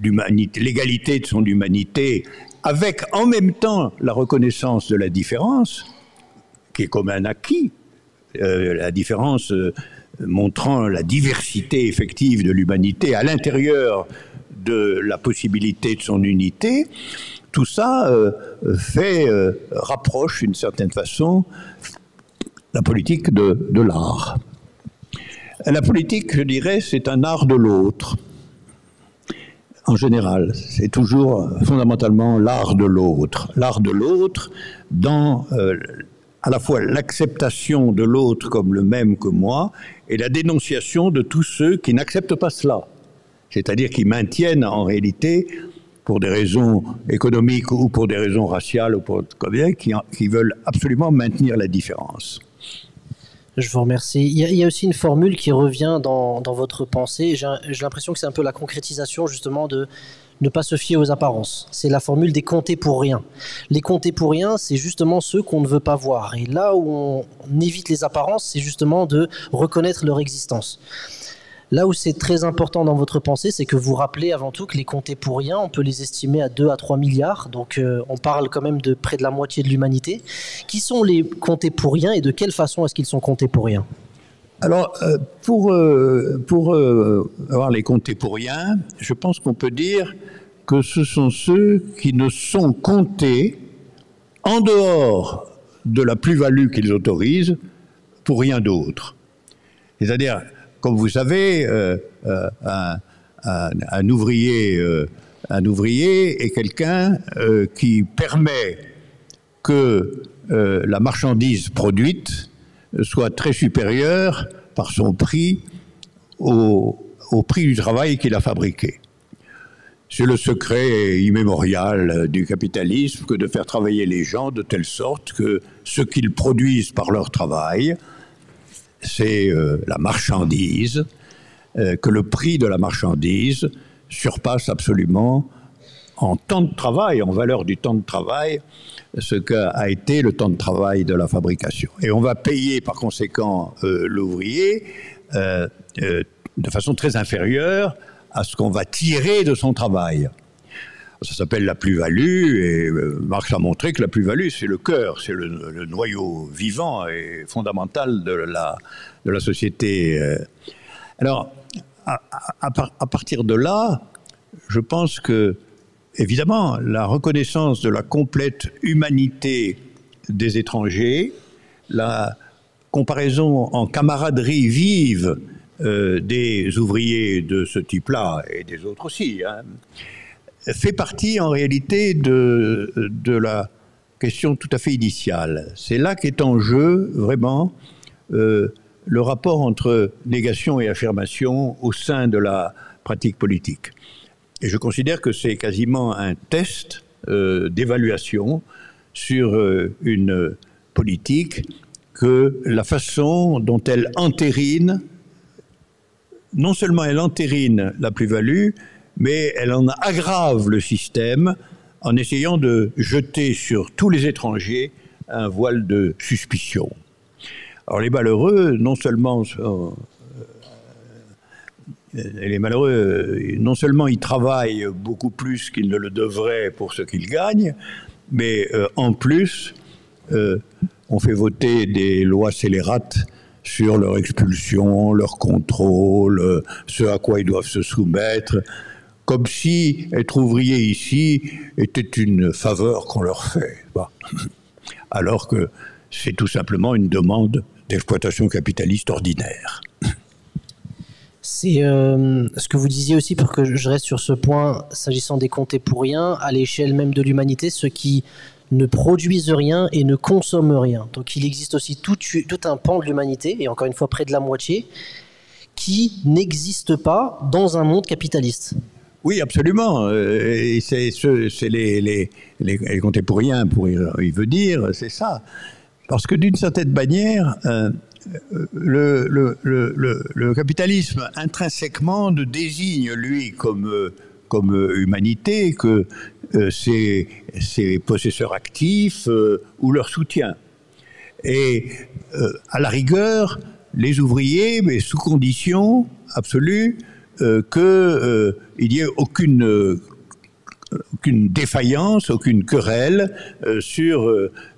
l'égalité de son humanité, avec en même temps la reconnaissance de la différence, qui est comme un acquis, la différence montrant la diversité effective de l'humanité à l'intérieur de la possibilité de son unité, tout ça rapproche d'une certaine façon la politique de l'art. La politique, je dirais, c'est un art de l'autre. En général, c'est toujours fondamentalement l'art de l'autre. L'art de l'autre dans à la fois l'acceptation de l'autre comme le même que moi et la dénonciation de tous ceux qui n'acceptent pas cela. C'est-à-dire qui maintiennent en réalité, pour des raisons économiques ou pour des raisons raciales, ou pour qui veulent absolument maintenir la différence. Je vous remercie. Il y a aussi une formule qui revient dans votre pensée. J'ai l'impression que c'est un peu la concrétisation justement ne pas se fier aux apparences. C'est la formule des comptés pour rien. Les comptés pour rien, c'est justement ceux qu'on ne veut pas voir. Et là où on évite les apparences, c'est justement de reconnaître leur existence. Là où c'est très important dans votre pensée, c'est que vous rappelez avant tout que les comptés pour rien, on peut les estimer à 2 à 3 milliards. Donc on parle quand même de près de la moitié de l'humanité. Qui sont les comptés pour rien et de quelle façon est-ce qu'ils sont comptés pour rien ? Alors, pour avoir les comptés pour rien, je pense qu'on peut dire que ce sont ceux qui ne sont comptés en dehors de la plus-value qu'ils autorisent pour rien d'autre. C'est-à-dire, comme vous savez, un ouvrier est quelqu'un qui permet que la marchandise produite soit très supérieure par son prix au prix du travail qu'il a fabriqué. C'est le secret immémorial du capitalisme que de faire travailler les gens de telle sorte que ce qu'ils produisent par leur travail, c'est la marchandise, que le prix de la marchandise surpasse absolument en temps de travail, en valeur du temps de travail, ce qu'a été le temps de travail de la fabrication. Et on va payer par conséquent l'ouvrier de façon très inférieure à ce qu'on va tirer de son travail. Ça s'appelle la plus-value, et Marx a montré que la plus-value, c'est le cœur, c'est le noyau vivant et fondamental de la société. Alors, à partir de là, je pense que, évidemment, la reconnaissance de la complète humanité des étrangers, la comparaison en camaraderie vive des ouvriers de ce type-là, et des autres aussi, hein, fait partie en réalité de la question tout à fait initiale. C'est là qu'est en jeu vraiment le rapport entre négation et affirmation au sein de la pratique politique. Et je considère que c'est quasiment un test d'évaluation sur une politique que la façon dont elle entérine, non seulement elle entérine la plus-value, mais elle en aggrave le système en essayant de jeter sur tous les étrangers un voile de suspicion. Alors les malheureux, non seulement ils travaillent beaucoup plus qu'ils ne le devraient pour ce qu'ils gagnent, mais en plus, on fait voter des lois scélérates sur leur expulsion, leur contrôle, ce à quoi ils doivent se soumettre, comme si être ouvrier ici était une faveur qu'on leur fait. Alors que c'est tout simplement une demande d'exploitation capitaliste ordinaire. C'est ce que vous disiez aussi, pour que je reste sur ce point, s'agissant des comptés pour rien, à l'échelle même de l'humanité, ceux qui ne produisent rien et ne consomment rien. Donc il existe aussi tout un pan de l'humanité, et encore une fois près de la moitié, qui n'existe pas dans un monde capitaliste. Oui, absolument. Et c'est les comptés pour rien, il veut dire, c'est ça. Parce que d'une certaine manière, le capitalisme intrinsèquement ne désigne, lui, comme humanité, que ses possesseurs actifs ou leur soutien. Et à la rigueur, les ouvriers, mais sous condition absolue qu'il n'y ait aucune défaillance, aucune querelle sur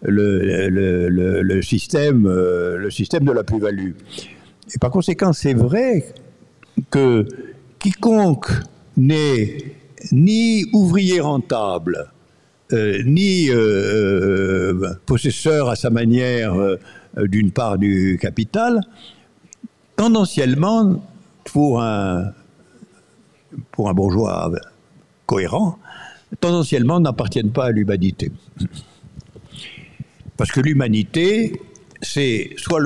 le système de la plus-value. Et par conséquent, c'est vrai que quiconque n'est ni ouvrier rentable, ni possesseur à sa manière d'une part du capital, tendanciellement, pour un bourgeois cohérent, tendanciellement n'appartiennent pas à l'humanité. Parce que l'humanité, c'est soit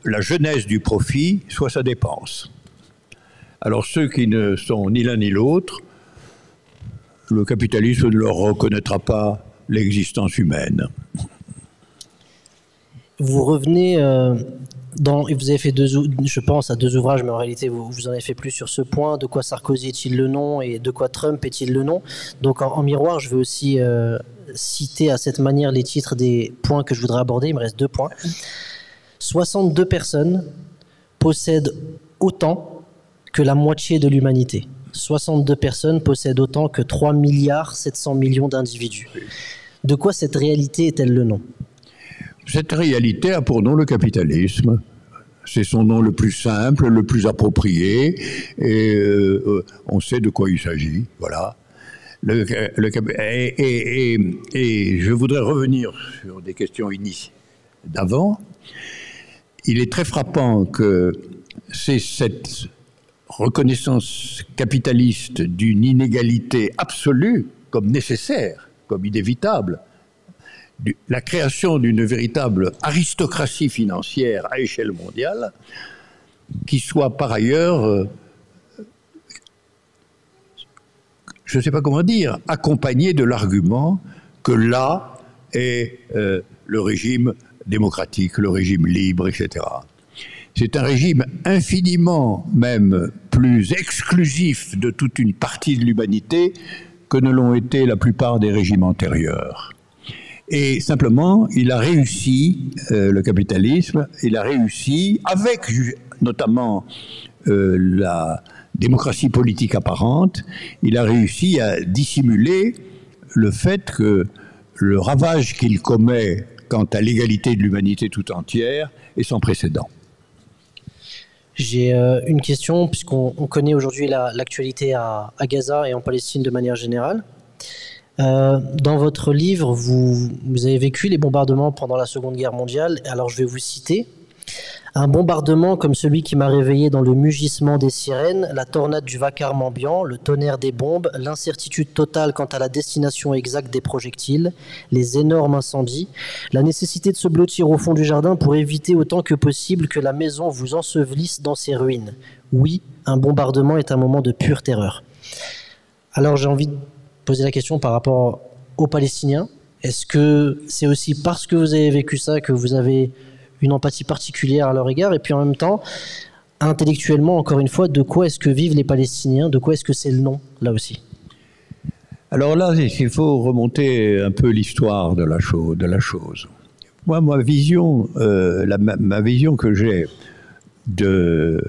la genèse du profit, soit sa dépense. Alors ceux qui ne sont ni l'un ni l'autre, le capitalisme ne leur reconnaîtra pas l'existence humaine. Vous revenez vous avez fait je pense à 2 ouvrages, mais en réalité vous en avez fait plus sur ce point. De quoi Sarkozy est-il le nom et de quoi Trump est-il le nom? Donc en miroir, je vais aussi citer à cette manière les titres des points que je voudrais aborder. Il me reste 2 points. 62 personnes possèdent autant que la moitié de l'humanité. 62 personnes possèdent autant que 3 milliards 700 millions d'individus. De quoi cette réalité est-elle le nom? Cette réalité a pour nom le capitalisme. C'est son nom le plus simple, le plus approprié, et on sait de quoi il s'agit. Voilà. Et je voudrais revenir sur des questions d'avant. Il est très frappant que c'est cette reconnaissance capitaliste d'une inégalité absolue comme nécessaire, comme inévitable, la création d'une véritable aristocratie financière à échelle mondiale, qui soit par ailleurs, je ne sais pas comment dire, accompagnée de l'argument que là est le régime démocratique, le régime libre, etc. C'est un régime infiniment même plus exclusif de toute une partie de l'humanité que ne l'ont été la plupart des régimes antérieurs. Et simplement, il a réussi, le capitalisme, il a réussi, avec notamment la démocratie politique apparente, il a réussi à dissimuler le fait que le ravage qu'il commet quant à l'égalité de l'humanité tout entière est sans précédent. J'ai une question, puisqu'on connaît aujourd'hui l'actualité à Gaza et en Palestine de manière générale. Dans votre livre, vous avez vécu les bombardements pendant la Seconde Guerre mondiale. Alors je vais vous citer. Un bombardement comme celui qui m'a réveillé dans le mugissement des sirènes, la tornade du vacarme ambiant, le tonnerre des bombes, l'incertitude totale quant à la destination exacte des projectiles, les énormes incendies, la nécessité de se blottir au fond du jardin pour éviter autant que possible que la maison vous ensevelisse dans ses ruines. Oui, un bombardement est un moment de pure terreur. Alors j'ai envie de poser la question par rapport aux Palestiniens. Est-ce que c'est aussi parce que vous avez vécu ça que vous avez une empathie particulière à leur égard? Et puis en même temps, intellectuellement, encore une fois, de quoi est-ce que vivent les Palestiniens? De quoi est-ce que c'est le nom, là aussi? Alors là, il faut remonter un peu l'histoire de la chose. Moi, ma vision que j'ai de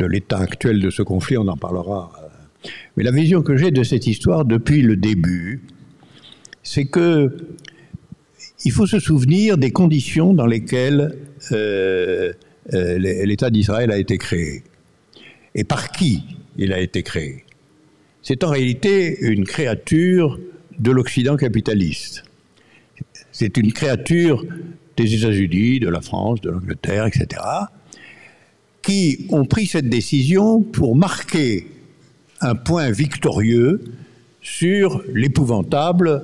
l'état actuel de ce conflit, on en parlera. Mais la vision que j'ai de cette histoire depuis le début, c'est que il faut se souvenir des conditions dans lesquelles l'État d'Israël a été créé. Et par qui il a été créé. C'est en réalité une créature de l'Occident capitaliste. C'est une créature des États-Unis, de la France, de l'Angleterre, etc., qui ont pris cette décision pour marquer un point victorieux sur l'épouvantable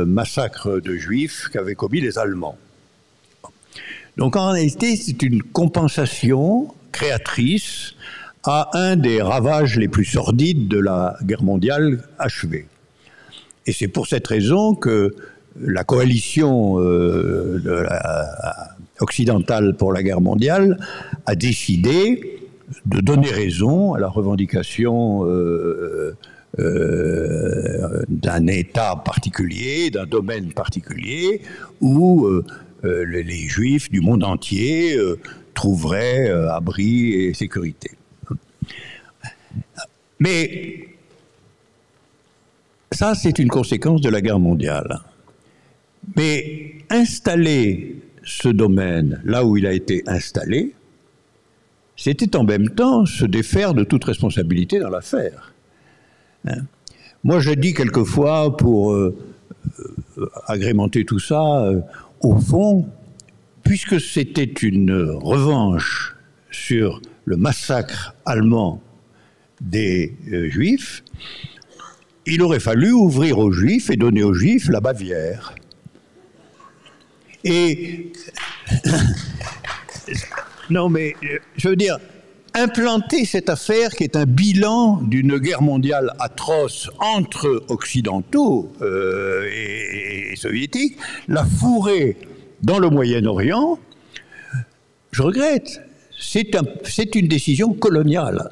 massacre de Juifs qu'avaient commis les Allemands. Donc en réalité, c'est une compensation créatrice à un des ravages les plus sordides de la guerre mondiale achevée. Et c'est pour cette raison que la coalition occidentale pour la guerre mondiale a décidé de donner raison à la revendication d'un État particulier, d'un domaine particulier, où les Juifs du monde entier trouveraient abri et sécurité. Mais ça, c'est une conséquence de la guerre mondiale. Mais installer ce domaine là où il a été installé, c'était en même temps se défaire de toute responsabilité dans l'affaire. Moi, je dis quelquefois, pour agrémenter tout ça, au fond, puisque c'était une revanche sur le massacre allemand des Juifs, il aurait fallu ouvrir aux Juifs et donner aux Juifs la Bavière. Et non, mais je veux dire, implanter cette affaire qui est un bilan d'une guerre mondiale atroce entre occidentaux et soviétiques, la fourrer dans le Moyen-Orient, je regrette. C'est une décision coloniale.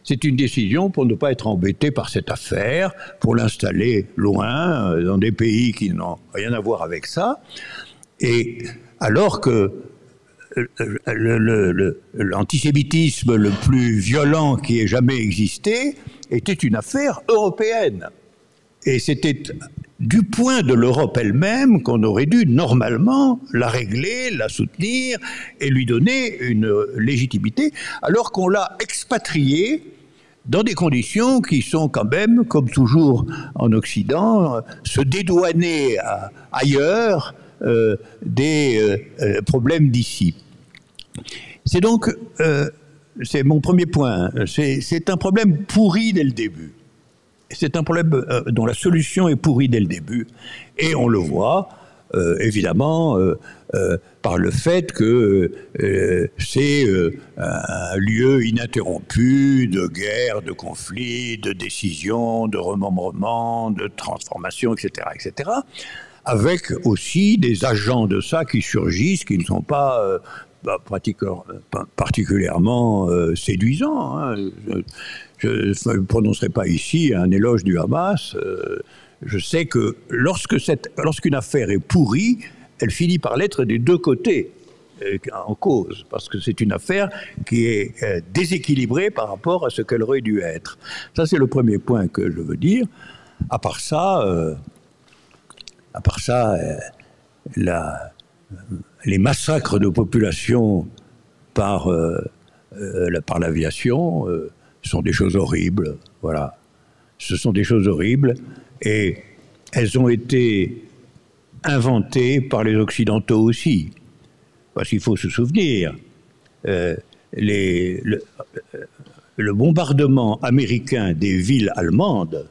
C'est une décision pour ne pas être embêté par cette affaire, pour l'installer loin, dans des pays qui n'ont rien à voir avec ça. Et alors que l'antisémitisme le plus violent qui ait jamais existé était une affaire européenne. Et c'était du point de l'Europe elle-même qu'on aurait dû normalement la régler, la soutenir et lui donner une légitimité, alors qu'on l'a expatriée dans des conditions qui sont quand même, comme toujours en Occident, se dédouaner ailleurs des problèmes d'ici. C'est donc, c'est mon premier point, c'est un problème pourri dès le début. C'est un problème dont la solution est pourrie dès le début. Et on le voit, évidemment, par le fait que c'est un lieu ininterrompu de guerre, de conflits, de décisions, de remembrement, de transformation, etc., etc., avec aussi des agents de ça qui surgissent, qui ne sont pas particulièrement séduisants. Hein. Je ne prononcerai pas ici un éloge du Hamas. Je sais que lorsqu'une affaire est pourrie, elle finit par l'être des deux côtés en cause, parce que c'est une affaire qui est déséquilibrée par rapport à ce qu'elle aurait dû être. Ça, c'est le premier point que je veux dire. À part ça, les massacres de population par l'aviation sont des choses horribles. Voilà. Ce sont des choses horribles et elles ont été inventées par les Occidentaux aussi. Parce qu'il faut se souvenir, le bombardement américain des villes allemandes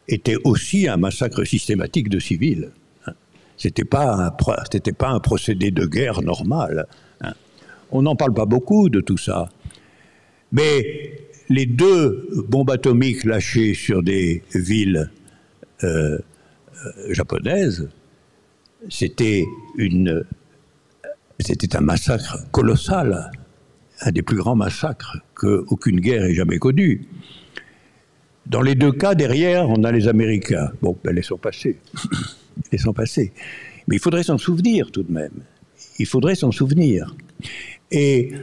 était aussi un massacre systématique de civils. C'était pas un procédé de guerre normal. On n'en parle pas beaucoup de tout ça. Mais les 2 bombes atomiques lâchées sur des villes japonaises, c'était un massacre colossal, un des plus grands massacres qu'aucune guerre ait jamais connu. Dans les 2 cas, derrière, on a les Américains. Bon, ben, ils sont passés. Ils sont passés. Mais il faudrait s'en souvenir tout de même. Il faudrait s'en souvenir. Et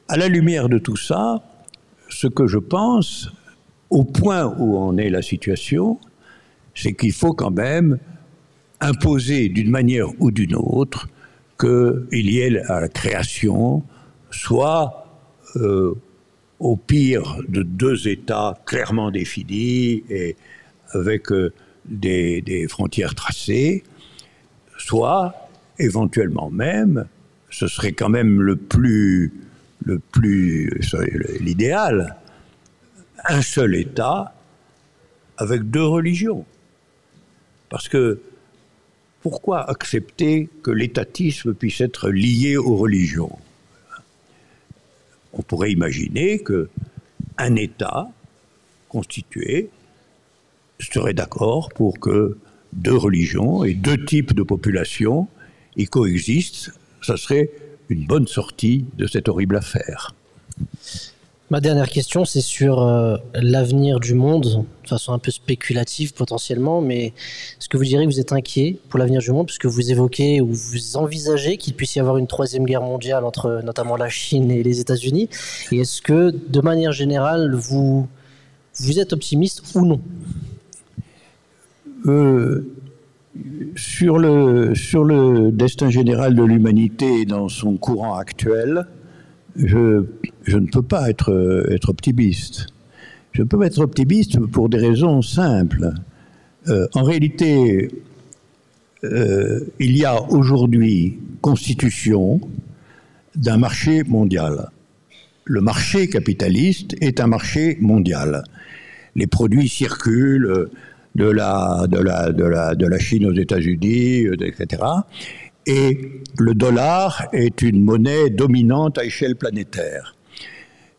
à la lumière de tout ça, ce que je pense, au point où en est la situation, c'est qu'il faut quand même imposer d'une manière ou d'une autre qu'il y ait à la création, soit au pire de 2 États clairement définis et avec des frontières tracées, soit éventuellement même, ce serait quand même l'idéal, un seul État avec 2 religions. Parce que pourquoi accepter que l'étatisme puisse être lié aux religions? On pourrait imaginer qu'un État constitué serait d'accord pour que 2 religions et 2 types de populations y coexistent. Ça serait une bonne sortie de cette horrible affaire. Ma dernière question, c'est sur l'avenir du monde, de façon un peu spéculative potentiellement, mais est-ce que vous direz que vous êtes inquiet pour l'avenir du monde, puisque vous évoquez ou vous envisagez qu'il puisse y avoir une 3e guerre mondiale entre notamment la Chine et les États-Unis? Et est-ce que, de manière générale, vous êtes optimiste ou non? Sur le destin général de l'humanité dans son courant actuel, je ne peux pas être optimiste. Je ne peux pas être optimiste pour des raisons simples. En réalité, il y a aujourd'hui constitution d'un marché mondial. Le marché capitaliste est un marché mondial. Les produits circulent de la Chine aux États-Unis, etc. Et le dollar est une monnaie dominante à échelle planétaire.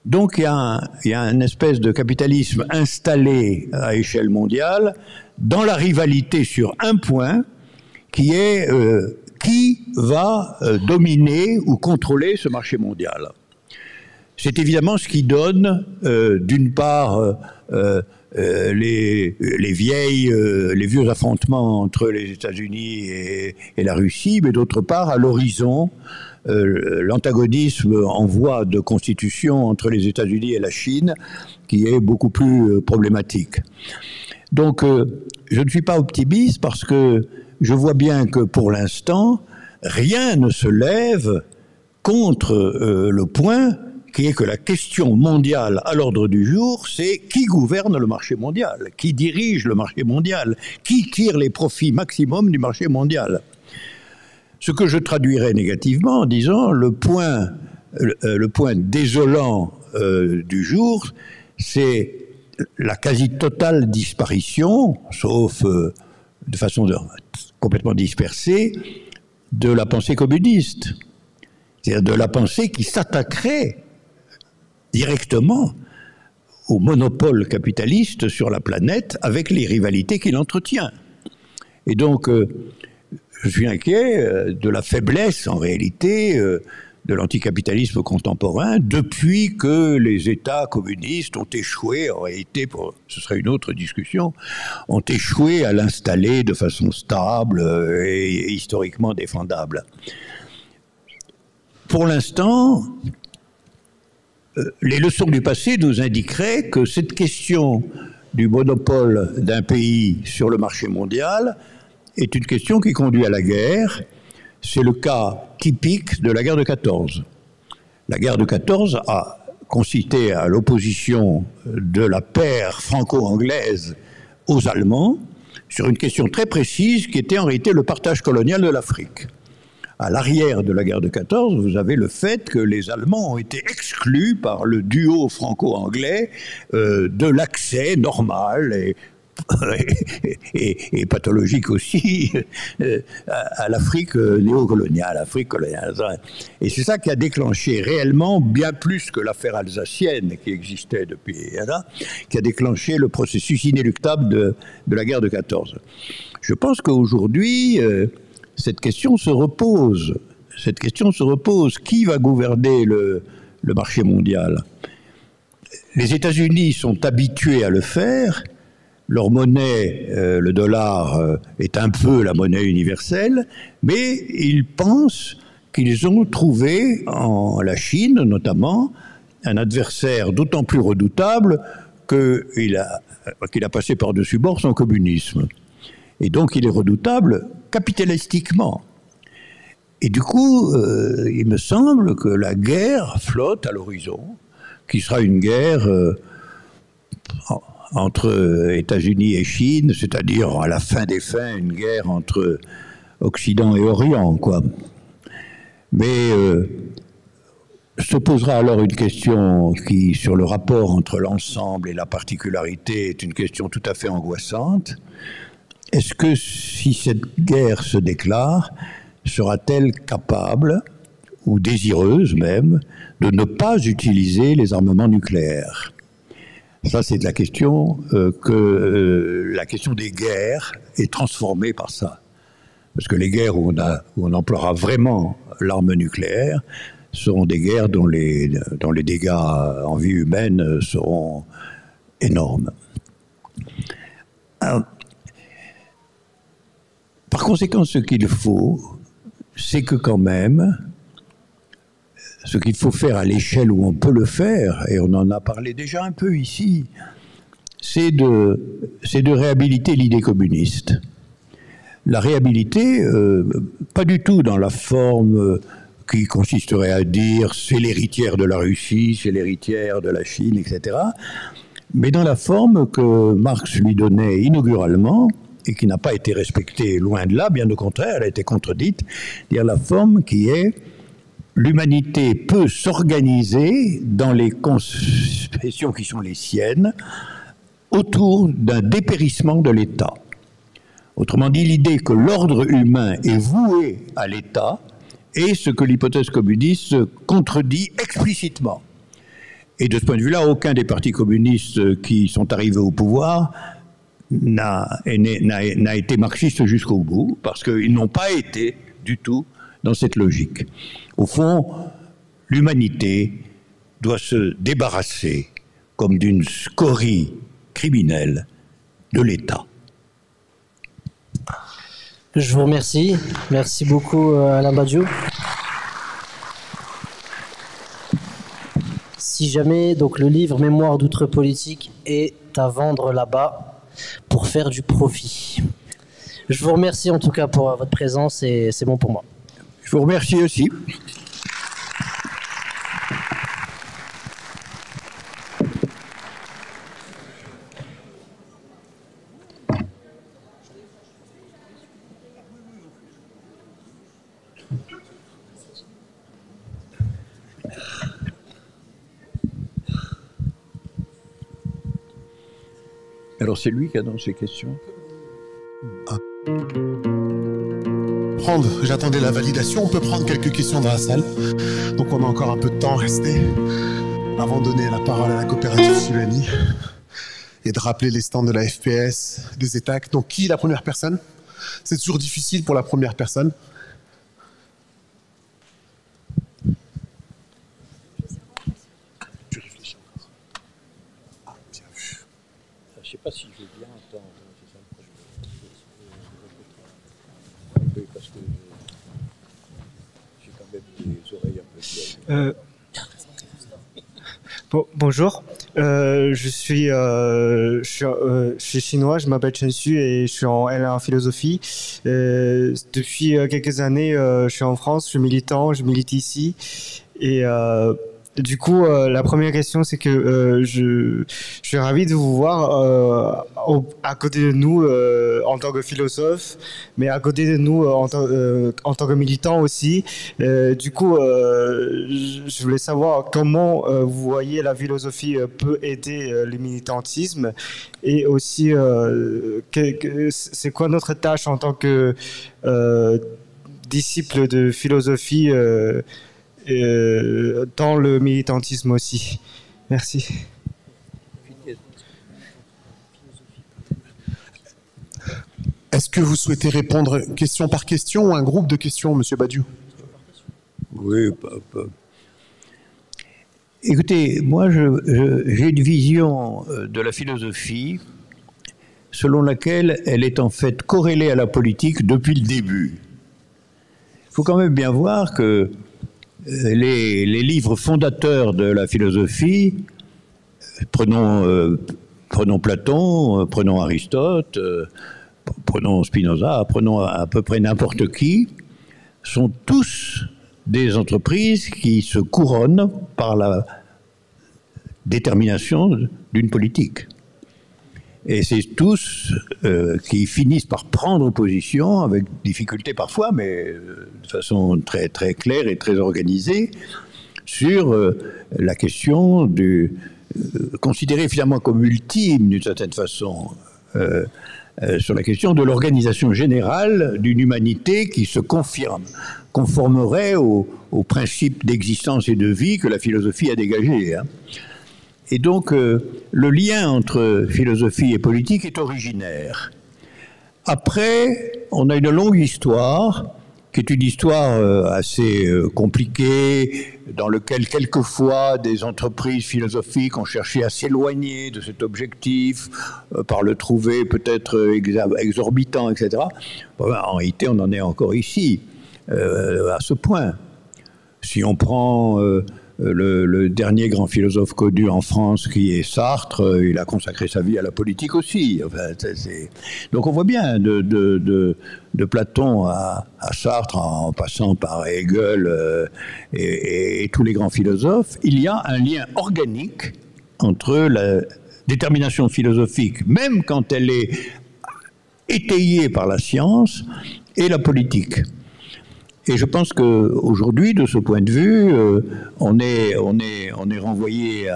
Donc il y a une espèce de capitalisme installé à échelle mondiale dans la rivalité sur un point qui est qui va dominer ou contrôler ce marché mondial. C'est évidemment ce qui donne, d'une part, les vieux affrontements entre les États-Unis et la Russie, mais d'autre part, à l'horizon, l'antagonisme en voie de constitution entre les États-Unis et la Chine, qui est beaucoup plus problématique. Donc, je ne suis pas optimiste parce que je vois bien que pour l'instant, rien ne se lève contre le point qui est que la question mondiale à l'ordre du jour, c'est qui gouverne le marché mondial, qui dirige le marché mondial, qui tire les profits maximum du marché mondial. Ce que je traduirais négativement en disant le point désolant du jour, c'est la quasi-totale disparition, sauf de façon complètement dispersée, de la pensée communiste. C'est-à-dire de la pensée qui s'attaquerait directement au monopole capitaliste sur la planète avec les rivalités qu'il entretient. Et donc, je suis inquiet de la faiblesse, en réalité, de l'anticapitalisme contemporain depuis que les États communistes ont échoué, en réalité, ce serait une autre discussion, ont échoué à l'installer de façon stable et historiquement défendable. Pour l'instant, les leçons du passé nous indiqueraient que cette question du monopole d'un pays sur le marché mondial est une question qui conduit à la guerre. C'est le cas typique de la guerre de 14. La guerre de 14 a consisté à l'opposition de la paire franco-anglaise aux Allemands sur une question très précise qui était en réalité le partage colonial de l'Afrique. À l'arrière de la guerre de 14, vous avez le fait que les Allemands ont été exclus par le duo franco-anglais de l'accès normal et pathologique aussi à l'Afrique néocoloniale, Afrique coloniale. Et c'est ça qui a déclenché réellement, bien plus que l'affaire alsacienne qui existait depuis, qui a déclenché le processus inéluctable de la guerre de 14. Je pense qu'aujourd'hui, cette question se repose. Qui va gouverner le marché mondial? Les États-Unis sont habitués à le faire. Leur monnaie, le dollar, est un peu la monnaie universelle, mais ils pensent qu'ils ont trouvé, en la Chine notamment, un adversaire d'autant plus redoutable qu'il a passé par-dessus bord son communisme. Et donc il est redoutable capitalistiquement. Et du coup, il me semble que la guerre flotte à l'horizon, qui sera une guerre entre États-Unis et Chine, c'est-à-dire à la fin des fins, une guerre entre Occident et Orient, quoi. Mais se posera alors une question qui, sur le rapport entre l'ensemble et la particularité, est une question tout à fait angoissante. Est-ce que si cette guerre se déclare, sera-t-elle capable, ou désireuse même, de ne pas utiliser les armements nucléaires? Ça, c'est la question la question des guerres est transformée par ça. Parce que les guerres où on emploiera vraiment l'arme nucléaire seront des guerres dont les dégâts en vie humaine seront énormes. Alors, par conséquent, ce qu'il faut, c'est que quand même, ce qu'il faut faire à l'échelle où on peut le faire, et on en a parlé déjà un peu ici, c'est de réhabiliter l'idée communiste. La réhabiliter, pas du tout dans la forme qui consisterait à dire c'est l'héritière de la Russie, c'est l'héritière de la Chine, etc., mais dans la forme que Marx lui donnait inauguralement, et qui n'a pas été respectée loin de là, bien au contraire, elle a été contredite, dire la forme qui est l'humanité peut s'organiser dans les conceptions qui sont les siennes autour d'un dépérissement de l'État. Autrement dit, l'idée que l'ordre humain est voué à l'État est ce que l'hypothèse communiste contredit explicitement. Et de ce point de vue-là, aucun des partis communistes qui sont arrivés au pouvoir n'a été marxiste jusqu'au bout, parce qu'ils n'ont pas été du tout dans cette logique. Au fond, l'humanité doit se débarrasser comme d'une scorie criminelle de l'État. Je vous remercie. Merci beaucoup, Alain Badiou. Si jamais donc le livre Mémoire d'outre-politique est à vendre là-bas pour faire du profit. Je vous remercie en tout cas pour votre présence et c'est bon pour moi. Je vous remercie aussi. Alors c'est lui qui a dans ses questions. J'attendais la validation, on peut prendre quelques questions dans la salle. Donc on a encore un peu de temps à rester avant de donner la parole à la coopérative Sulani et de rappeler les stands de la FPS, des ETAC. Donc qui est la première personne? C'est toujours difficile pour la première personne. Tu réfléchis encore. Ah, bien vu. Je ne sais pas si je vais bien entendre, c'est ça le problème. Oui, parce que j'ai quand même des oreilles un peu vieilles. Bonjour, je suis chinois, je m'appelle Chen Xu et je suis en L1 en philosophie. Depuis quelques années, je suis en France, je milite ici. Et du coup, la première question, c'est que je suis ravi de vous voir à côté de nous en tant que philosophe, mais à côté de nous en tant que militant aussi. Du coup, je voulais savoir comment vous voyez la philosophie peut aider le militantisme et aussi c'est quoi notre tâche en tant que disciple de philosophie dans le militantisme aussi. Merci. Est-ce que vous souhaitez répondre question par question ou un groupe de questions, Monsieur Badiou? Oui. Écoutez, moi, j'ai une vision de la philosophie selon laquelle elle est en fait corrélée à la politique depuis le début. Il faut quand même bien voir que les livres fondateurs de la philosophie, prenons Platon, prenons Aristote, prenons Spinoza, prenons à peu près n'importe qui, sont tous des entreprises qui se couronnent par la détermination d'une politique. Et c'est tous qui finissent par prendre position, avec difficulté parfois, mais de façon très, très claire et très organisée, sur la question du considérée finalement comme ultime, d'une certaine façon, sur la question de l'organisation générale d'une humanité qui se conformerait aux principes d'existence et de vie que la philosophie a dégagés. Hein. Et donc, le lien entre philosophie et politique est originaire. Après, on a une longue histoire, qui est une histoire assez compliquée, dans laquelle quelquefois des entreprises philosophiques ont cherché à s'éloigner de cet objectif, par le trouver peut-être exorbitant, etc. Bon, en réalité, on en est encore ici, à ce point. Si on prend le dernier grand philosophe connu en France, qui est Sartre, il a consacré sa vie à la politique aussi. Enfin, donc on voit bien, de Platon à Sartre, en passant par Hegel et tous les grands philosophes, il y a un lien organique entre la détermination philosophique, même quand elle est étayée par la science, et la politique. Et je pense qu'aujourd'hui, de ce point de vue, on est renvoyé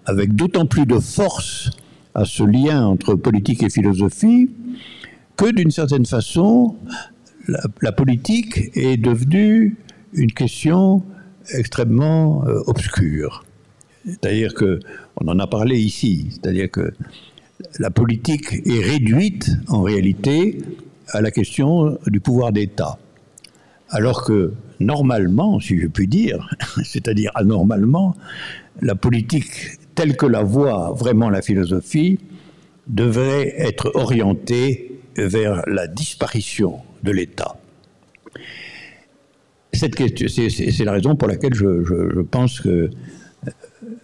avec d'autant plus de force à ce lien entre politique et philosophie que, d'une certaine façon, la politique est devenue une question extrêmement obscure. C'est-à-dire qu'on en a parlé ici, c'est-à-dire que la politique est réduite, en réalité, à la question du pouvoir d'État. Alors que, normalement, si je puis dire, c'est-à-dire anormalement, la politique telle que la voit vraiment la philosophie devrait être orientée vers la disparition de l'État. C'est la raison pour laquelle je pense que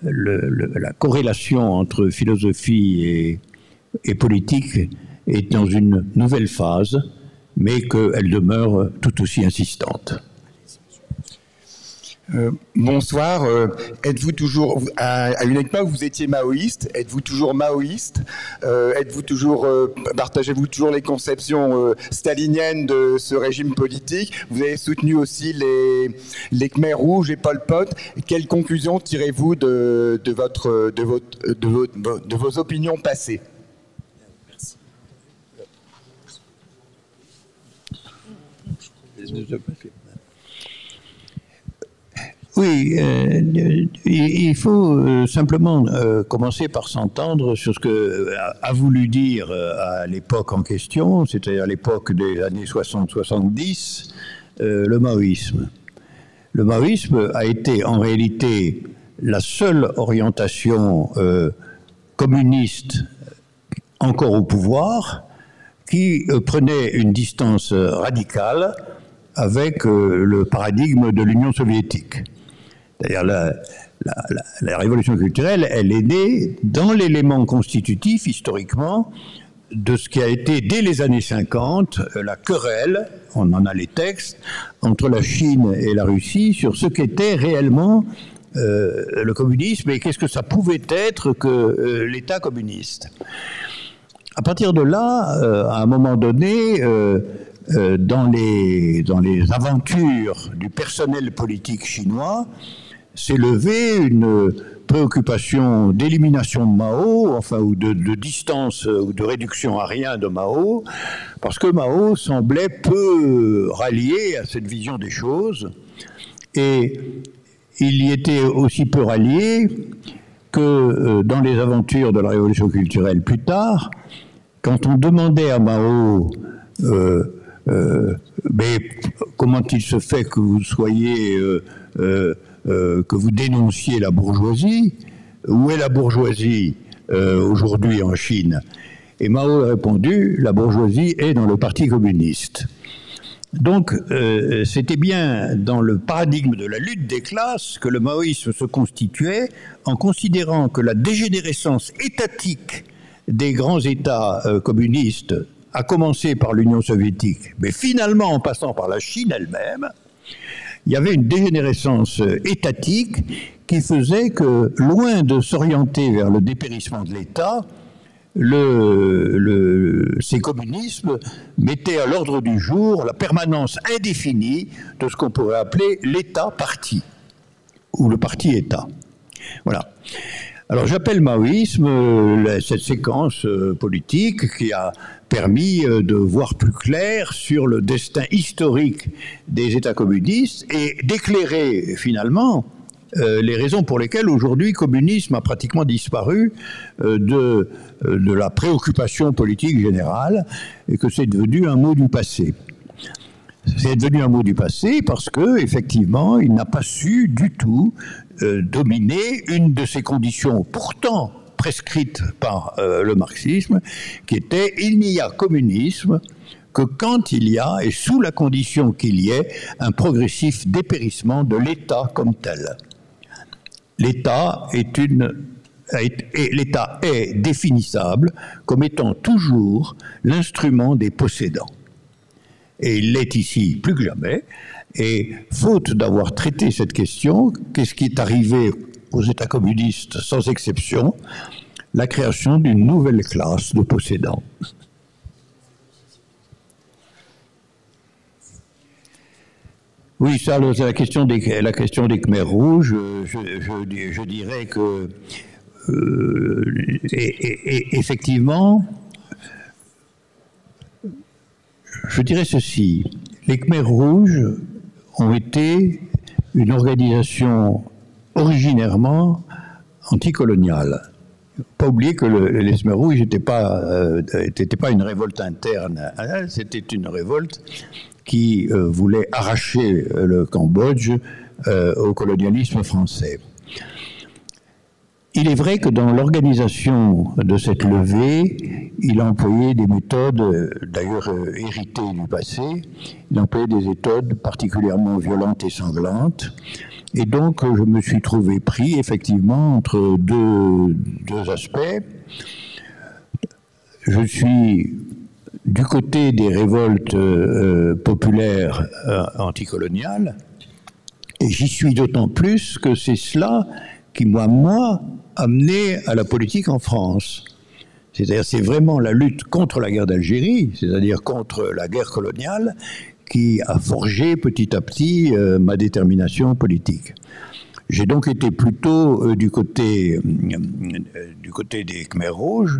la corrélation entre philosophie et politique est dans une nouvelle phase, mais qu'elle demeure tout aussi insistante. Bonsoir. Êtes-vous toujours, à une époque, vous étiez maoïste. Êtes-vous toujours maoïste? Partagez-vous toujours les conceptions staliniennes de ce régime politique? Vous avez soutenu aussi les Khmers rouges et Pol Pot. Quelles conclusions tirez-vous de vos opinions passées? Oui, il faut simplement commencer par s'entendre sur ce que a voulu dire à l'époque en question, c'est-à-dire à l'époque des années 60-70, le maoïsme. Le maoïsme a été en réalité la seule orientation communiste encore au pouvoir qui prenait une distance radicale avec le paradigme de l'Union soviétique. C'est-à-dire la révolution culturelle, elle est née dans l'élément constitutif, historiquement, de ce qui a été, dès les années 50, la querelle, on en a les textes, entre la Chine et la Russie sur ce qu'était réellement le communisme et qu'est-ce que ça pouvait être que l'État communiste. À partir de là, à un moment donné, dans les aventures du personnel politique chinois, s'est levée une préoccupation d'élimination de Mao, enfin, ou de distance ou de réduction à rien de Mao, parce que Mao semblait peu rallié à cette vision des choses, et il y était aussi peu rallié que dans les aventures de la révolution culturelle plus tard, quand on demandait à Mao mais comment il se fait que vous soyez que vous dénonciez la bourgeoisie? Où est la bourgeoisie aujourd'hui en Chine? Et Mao a répondu, la bourgeoisie est dans le Parti communiste. Donc, c'était bien dans le paradigme de la lutte des classes que le maoïsme se constituait, en considérant que la dégénérescence étatique des grands États communistes, à commencer par l'Union soviétique, mais finalement en passant par la Chine elle-même, il y avait une dégénérescence étatique qui faisait que, loin de s'orienter vers le dépérissement de l'État, ces communismes mettaient à l'ordre du jour la permanence indéfinie de ce qu'on pourrait appeler l'État-parti, ou le parti-État. Voilà. Alors j'appelle maoïsme cette séquence politique qui a permis de voir plus clair sur le destin historique des États communistes et d'éclairer finalement les raisons pour lesquelles aujourd'hui le communisme a pratiquement disparu de la préoccupation politique générale et que c'est devenu un mot du passé. C'est devenu un mot du passé parce que, effectivement, il n'a pas su du tout dominer une de ces conditions pourtant prescrites par le marxisme, qui était il n'y a communisme que quand il y a, et sous la condition qu'il y ait, un progressif dépérissement de l'État comme tel. L'État est définissable comme étant toujours l'instrument des possédants. Et il l'est ici plus que jamais. Et faute d'avoir traité cette question, qu'est-ce qui est arrivé aux États communistes sans exception? La création d'une nouvelle classe de possédants. Oui, ça, c'est la question des Khmers rouges. Je dirais que, effectivement, je dirais ceci. Les Khmers rouges ont été une organisation originairement anticoloniale. Pas oublier que les Khmers rouges n'étaient pas une révolte interne, c'était une révolte qui voulait arracher le Cambodge au colonialisme français. Il est vrai que dans l'organisation de cette levée, il a employé des méthodes, d'ailleurs héritées du passé, il a employé des méthodes particulièrement violentes et sanglantes. Et donc, je me suis trouvé pris, effectivement, entre deux aspects. Je suis du côté des révoltes populaires anticoloniales, et j'y suis d'autant plus que c'est cela qui, moi, a mené à la politique en France. C'est-à-dire, c'est vraiment la lutte contre la guerre d'Algérie, c'est-à-dire contre la guerre coloniale, qui a forgé petit à petit ma détermination politique. J'ai donc été plutôt du côté des Khmers rouges,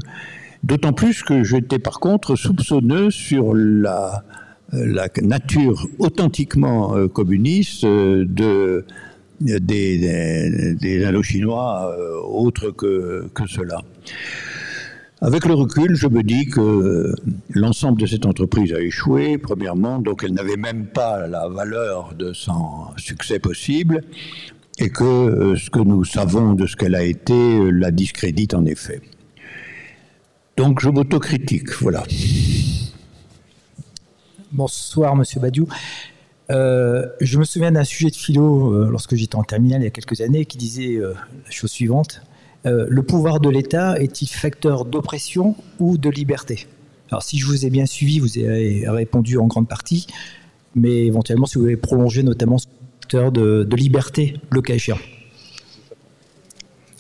d'autant plus que j'étais par contre soupçonneux sur la nature authentiquement communiste des Indochinois autres que cela. Avec le recul, je me dis que l'ensemble de cette entreprise a échoué, premièrement, donc elle n'avait même pas la valeur de son succès possible, et que ce que nous savons de ce qu'elle a été la discrédite en effet. Donc je m'autocritique, voilà. Bonsoir Monsieur Badiou. Je me souviens d'un sujet de philo lorsque j'étais en terminale il y a quelques années qui disait la chose suivante. Le pouvoir de l'État est-il facteur d'oppression ou de liberté? Alors si je vous ai bien suivi, vous avez répondu en grande partie, mais éventuellement si vous avez prolongé notamment ce facteur de liberté, le cas échéant.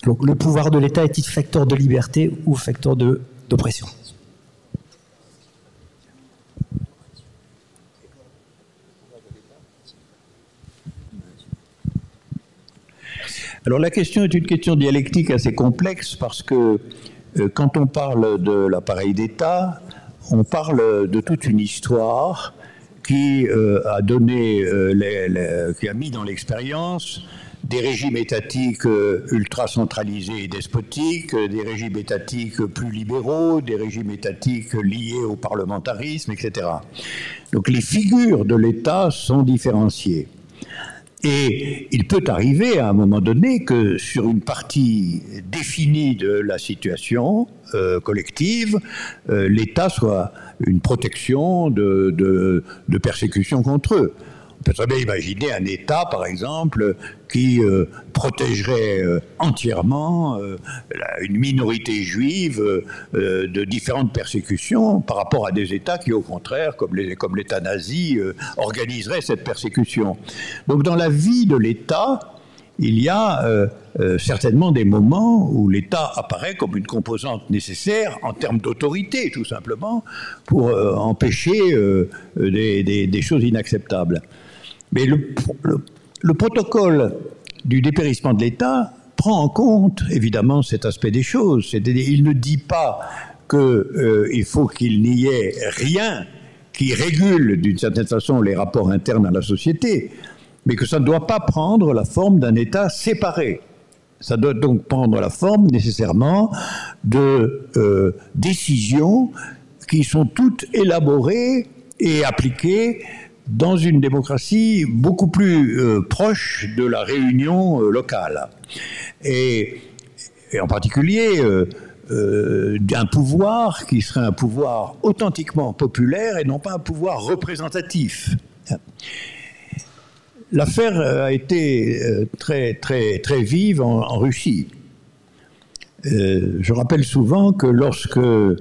Donc le pouvoir de l'État est-il facteur de liberté ou facteur d'oppression? Alors la question est une question dialectique assez complexe parce que quand on parle de l'appareil d'État, on parle de toute une histoire qui a donné, qui a mis dans l'expérience des régimes étatiques ultra centralisés et despotiques, des régimes étatiques plus libéraux, des régimes étatiques liés au parlementarisme, etc. Donc les figures de l'État sont différenciées. Et il peut arriver à un moment donné que sur une partie définie de la situation collective, l'État soit une protection de persécution contre eux. On peut très bien imaginer un État, par exemple, qui protégerait entièrement une minorité juive de différentes persécutions par rapport à des États qui, au contraire, comme l'État nazi, organiseraient cette persécution. Donc dans la vie de l'État, il y a certainement des moments où l'État apparaît comme une composante nécessaire en termes d'autorité, tout simplement, pour empêcher des choses inacceptables. Mais le protocole du dépérissement de l'État prend en compte, évidemment, cet aspect des choses. C'est-à-dire, il ne dit pas qu'il faut qu'il n'y ait rien qui régule, d'une certaine façon, les rapports internes à la société, mais que ça ne doit pas prendre la forme d'un État séparé. Ça doit donc prendre la forme, nécessairement, de décisions qui sont toutes élaborées et appliquées dans une démocratie beaucoup plus proche de la réunion locale. Et en particulier d'un pouvoir qui serait un pouvoir authentiquement populaire et non pas un pouvoir représentatif. L'affaire a été très vive en Russie. Je rappelle souvent que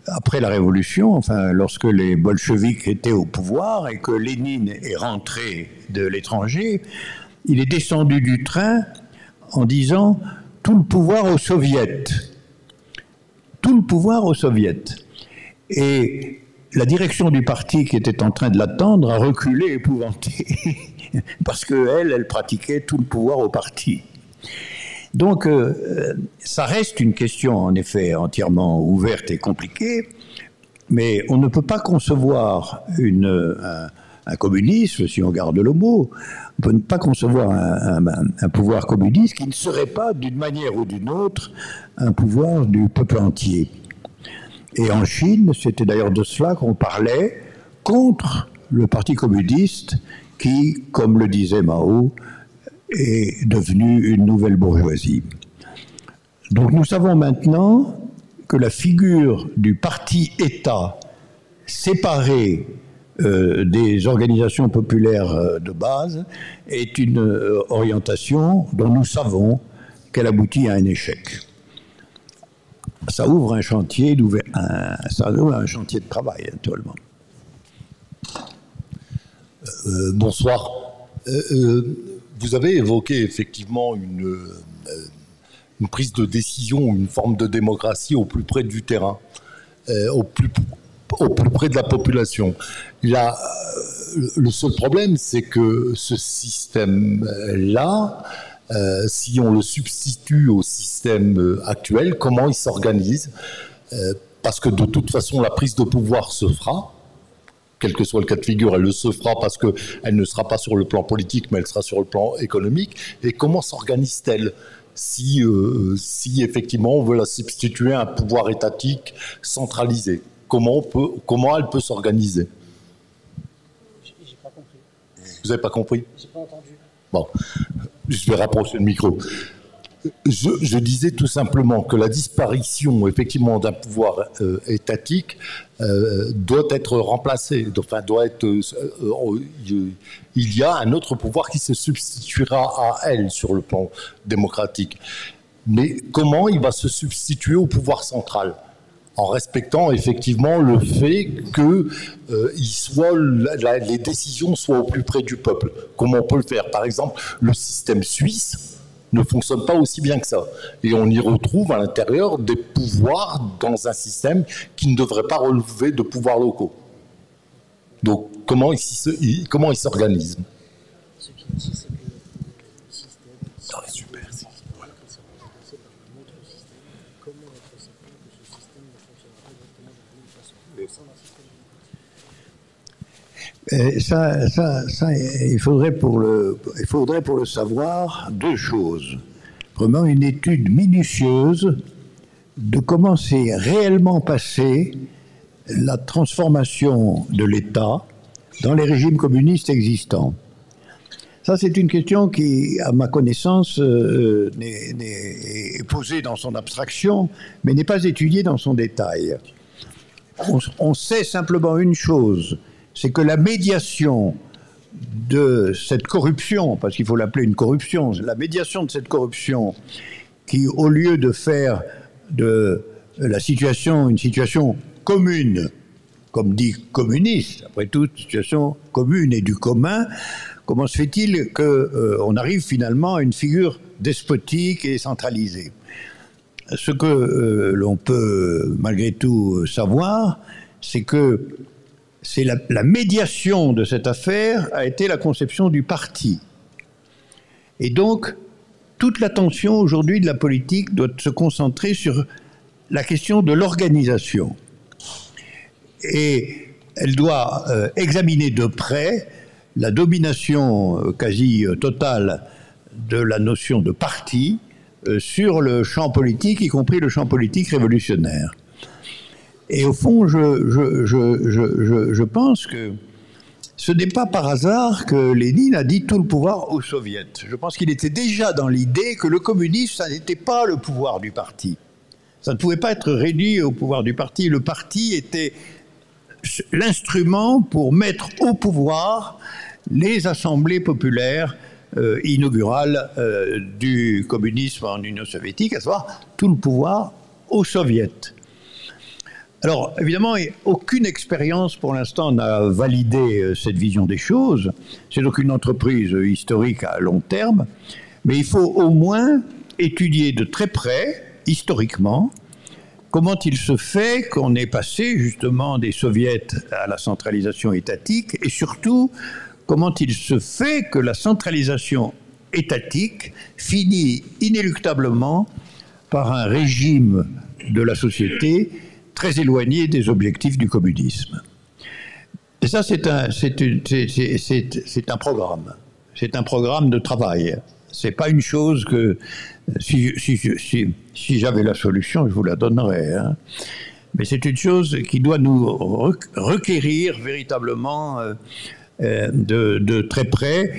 après la Révolution, enfin, lorsque les bolcheviks étaient au pouvoir et que Lénine est rentré de l'étranger, il est descendu du train en disant « tout le pouvoir aux soviets ». Tout le pouvoir aux soviets. Et la direction du parti qui était en train de l'attendre a reculé épouvantée parce qu'elle pratiquait tout le pouvoir au parti. Donc, ça reste une question, en effet, entièrement ouverte et compliquée, mais on ne peut pas concevoir un communisme, si on garde le mot, on ne peut pas concevoir un pouvoir communiste qui ne serait pas, d'une manière ou d'une autre, un pouvoir du peuple entier. Et en Chine, c'était d'ailleurs de cela qu'on parlait contre le Parti communiste qui, comme le disait Mao, est devenu une nouvelle bourgeoisie. Donc nous savons maintenant que la figure du parti-État séparé des organisations populaires de base est une orientation dont nous savons qu'elle aboutit à un échec. Ça ouvre un chantier un chantier de travail, actuellement. Bonsoir. Vous avez évoqué effectivement une prise de décision, une forme de démocratie au plus près du terrain, au plus près de la population. Là, le seul problème, c'est que ce système-là, si on le substitue au système actuel, comment il s'organise? Parce que de toute façon, la prise de pouvoir se fera, quel que soit le cas de figure, elle se fera parce qu'elle ne sera pas sur le plan politique, mais elle sera sur le plan économique. Et comment s'organise-t-elle si effectivement on veut la substituer à un pouvoir étatique centralisé? Comment elle peut s'organiser? J'ai pas compris. Vous n'avez pas compris? J'ai pas entendu. Bon, je vais rapprocher le micro. Je disais tout simplement que la disparition, effectivement, d'un pouvoir étatique doit être remplacée. Enfin, il y a un autre pouvoir qui se substituera à elle sur le plan démocratique. Mais comment il va se substituer au pouvoir central ? En respectant effectivement le fait que les décisions soient au plus près du peuple. Comment on peut le faire? Par exemple, le système suisse ne fonctionne pas aussi bien que ça. Et on y retrouve à l'intérieur des pouvoirs dans un système qui ne devrait pas relever de pouvoirs locaux. Donc, comment il s'organise? Ce qui dit, c'est que le système... Super, c'est voilà. Comment être certain que ce système ne fonctionnera pas exactement de la même façon au sein d'un système Il faudrait pour le savoir deux choses. Premièrement, une étude minutieuse de comment s'est réellement passée la transformation de l'État dans les régimes communistes existants. Ça, c'est une question qui, à ma connaissance, est posée dans son abstraction, mais n'est pas étudiée dans son détail. On sait simplement une chose, c'est que la médiation de cette corruption, parce qu'il faut l'appeler une corruption, la médiation de cette corruption qui, au lieu de faire de la situation une situation commune, comme dit communiste, après tout, situation commune et du commun, comment se fait-il qu'on arrive finalement à une figure despotique et centralisée? Ce que l'on peut malgré tout savoir, c'est que la médiation de cette affaire a été la conception du parti. Et donc, toute l'attention aujourd'hui de la politique doit se concentrer sur la question de l'organisation. Et elle doit examiner de près la domination quasi totale de la notion de parti sur le champ politique, y compris le champ politique révolutionnaire. Et au fond, je pense que ce n'est pas par hasard que Lénine a dit tout le pouvoir aux soviets. Je pense qu'il était déjà dans l'idée que le communisme, ça n'était pas le pouvoir du parti. Ça ne pouvait pas être réduit au pouvoir du parti. Le parti était l'instrument pour mettre au pouvoir les assemblées populaires inaugurales du communisme en Union soviétique, à savoir tout le pouvoir aux soviets. Alors, évidemment, aucune expérience pour l'instant n'a validé cette vision des choses. C'est donc une entreprise historique à long terme, mais il faut au moins étudier de très près, historiquement, comment il se fait qu'on est passé justement des soviets à la centralisation étatique, et surtout, comment il se fait que la centralisation étatique finit inéluctablement par un régime de la société très éloigné des objectifs du communisme. Et ça, c'est un programme. C'est un programme de travail. C'est pas une chose que, si j'avais la solution, je vous la donnerais. Hein. Mais c'est une chose qui doit nous requérir véritablement de très près,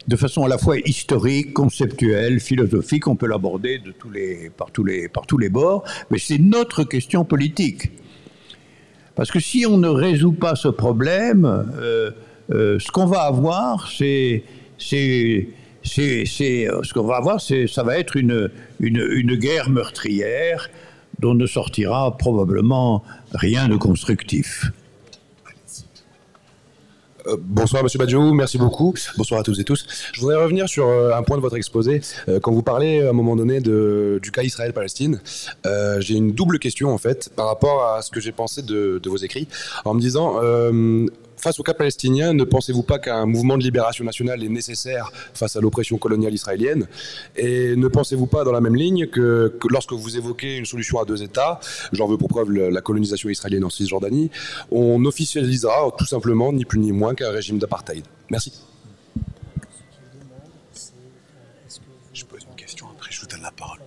de façon à la fois historique, conceptuelle, philosophique. On peut l'aborder par tous les bords, mais c'est notre question politique. Parce que si on ne résout pas ce problème, ce qu'on va avoir, ça va être une guerre meurtrière dont ne sortira probablement rien de constructif. Bonsoir Monsieur Badiou, merci beaucoup. Bonsoir à toutes et tous. Je voudrais revenir sur un point de votre exposé. Quand vous parlez à un moment donné du cas Israël-Palestine, j'ai une double question en fait par rapport à ce que j'ai pensé de vos écrits, en me disant, face au cas palestinien, ne pensez-vous pas qu'un mouvement de libération nationale est nécessaire face à l'oppression coloniale israélienne? Et ne pensez-vous pas dans la même ligne que lorsque vous évoquez une solution à 2 États, j'en veux pour preuve la colonisation israélienne en Cisjordanie, on officialisera tout simplement, ni plus ni moins, qu'un régime d'apartheid? Merci. Je pose une question, après je vous donne la parole.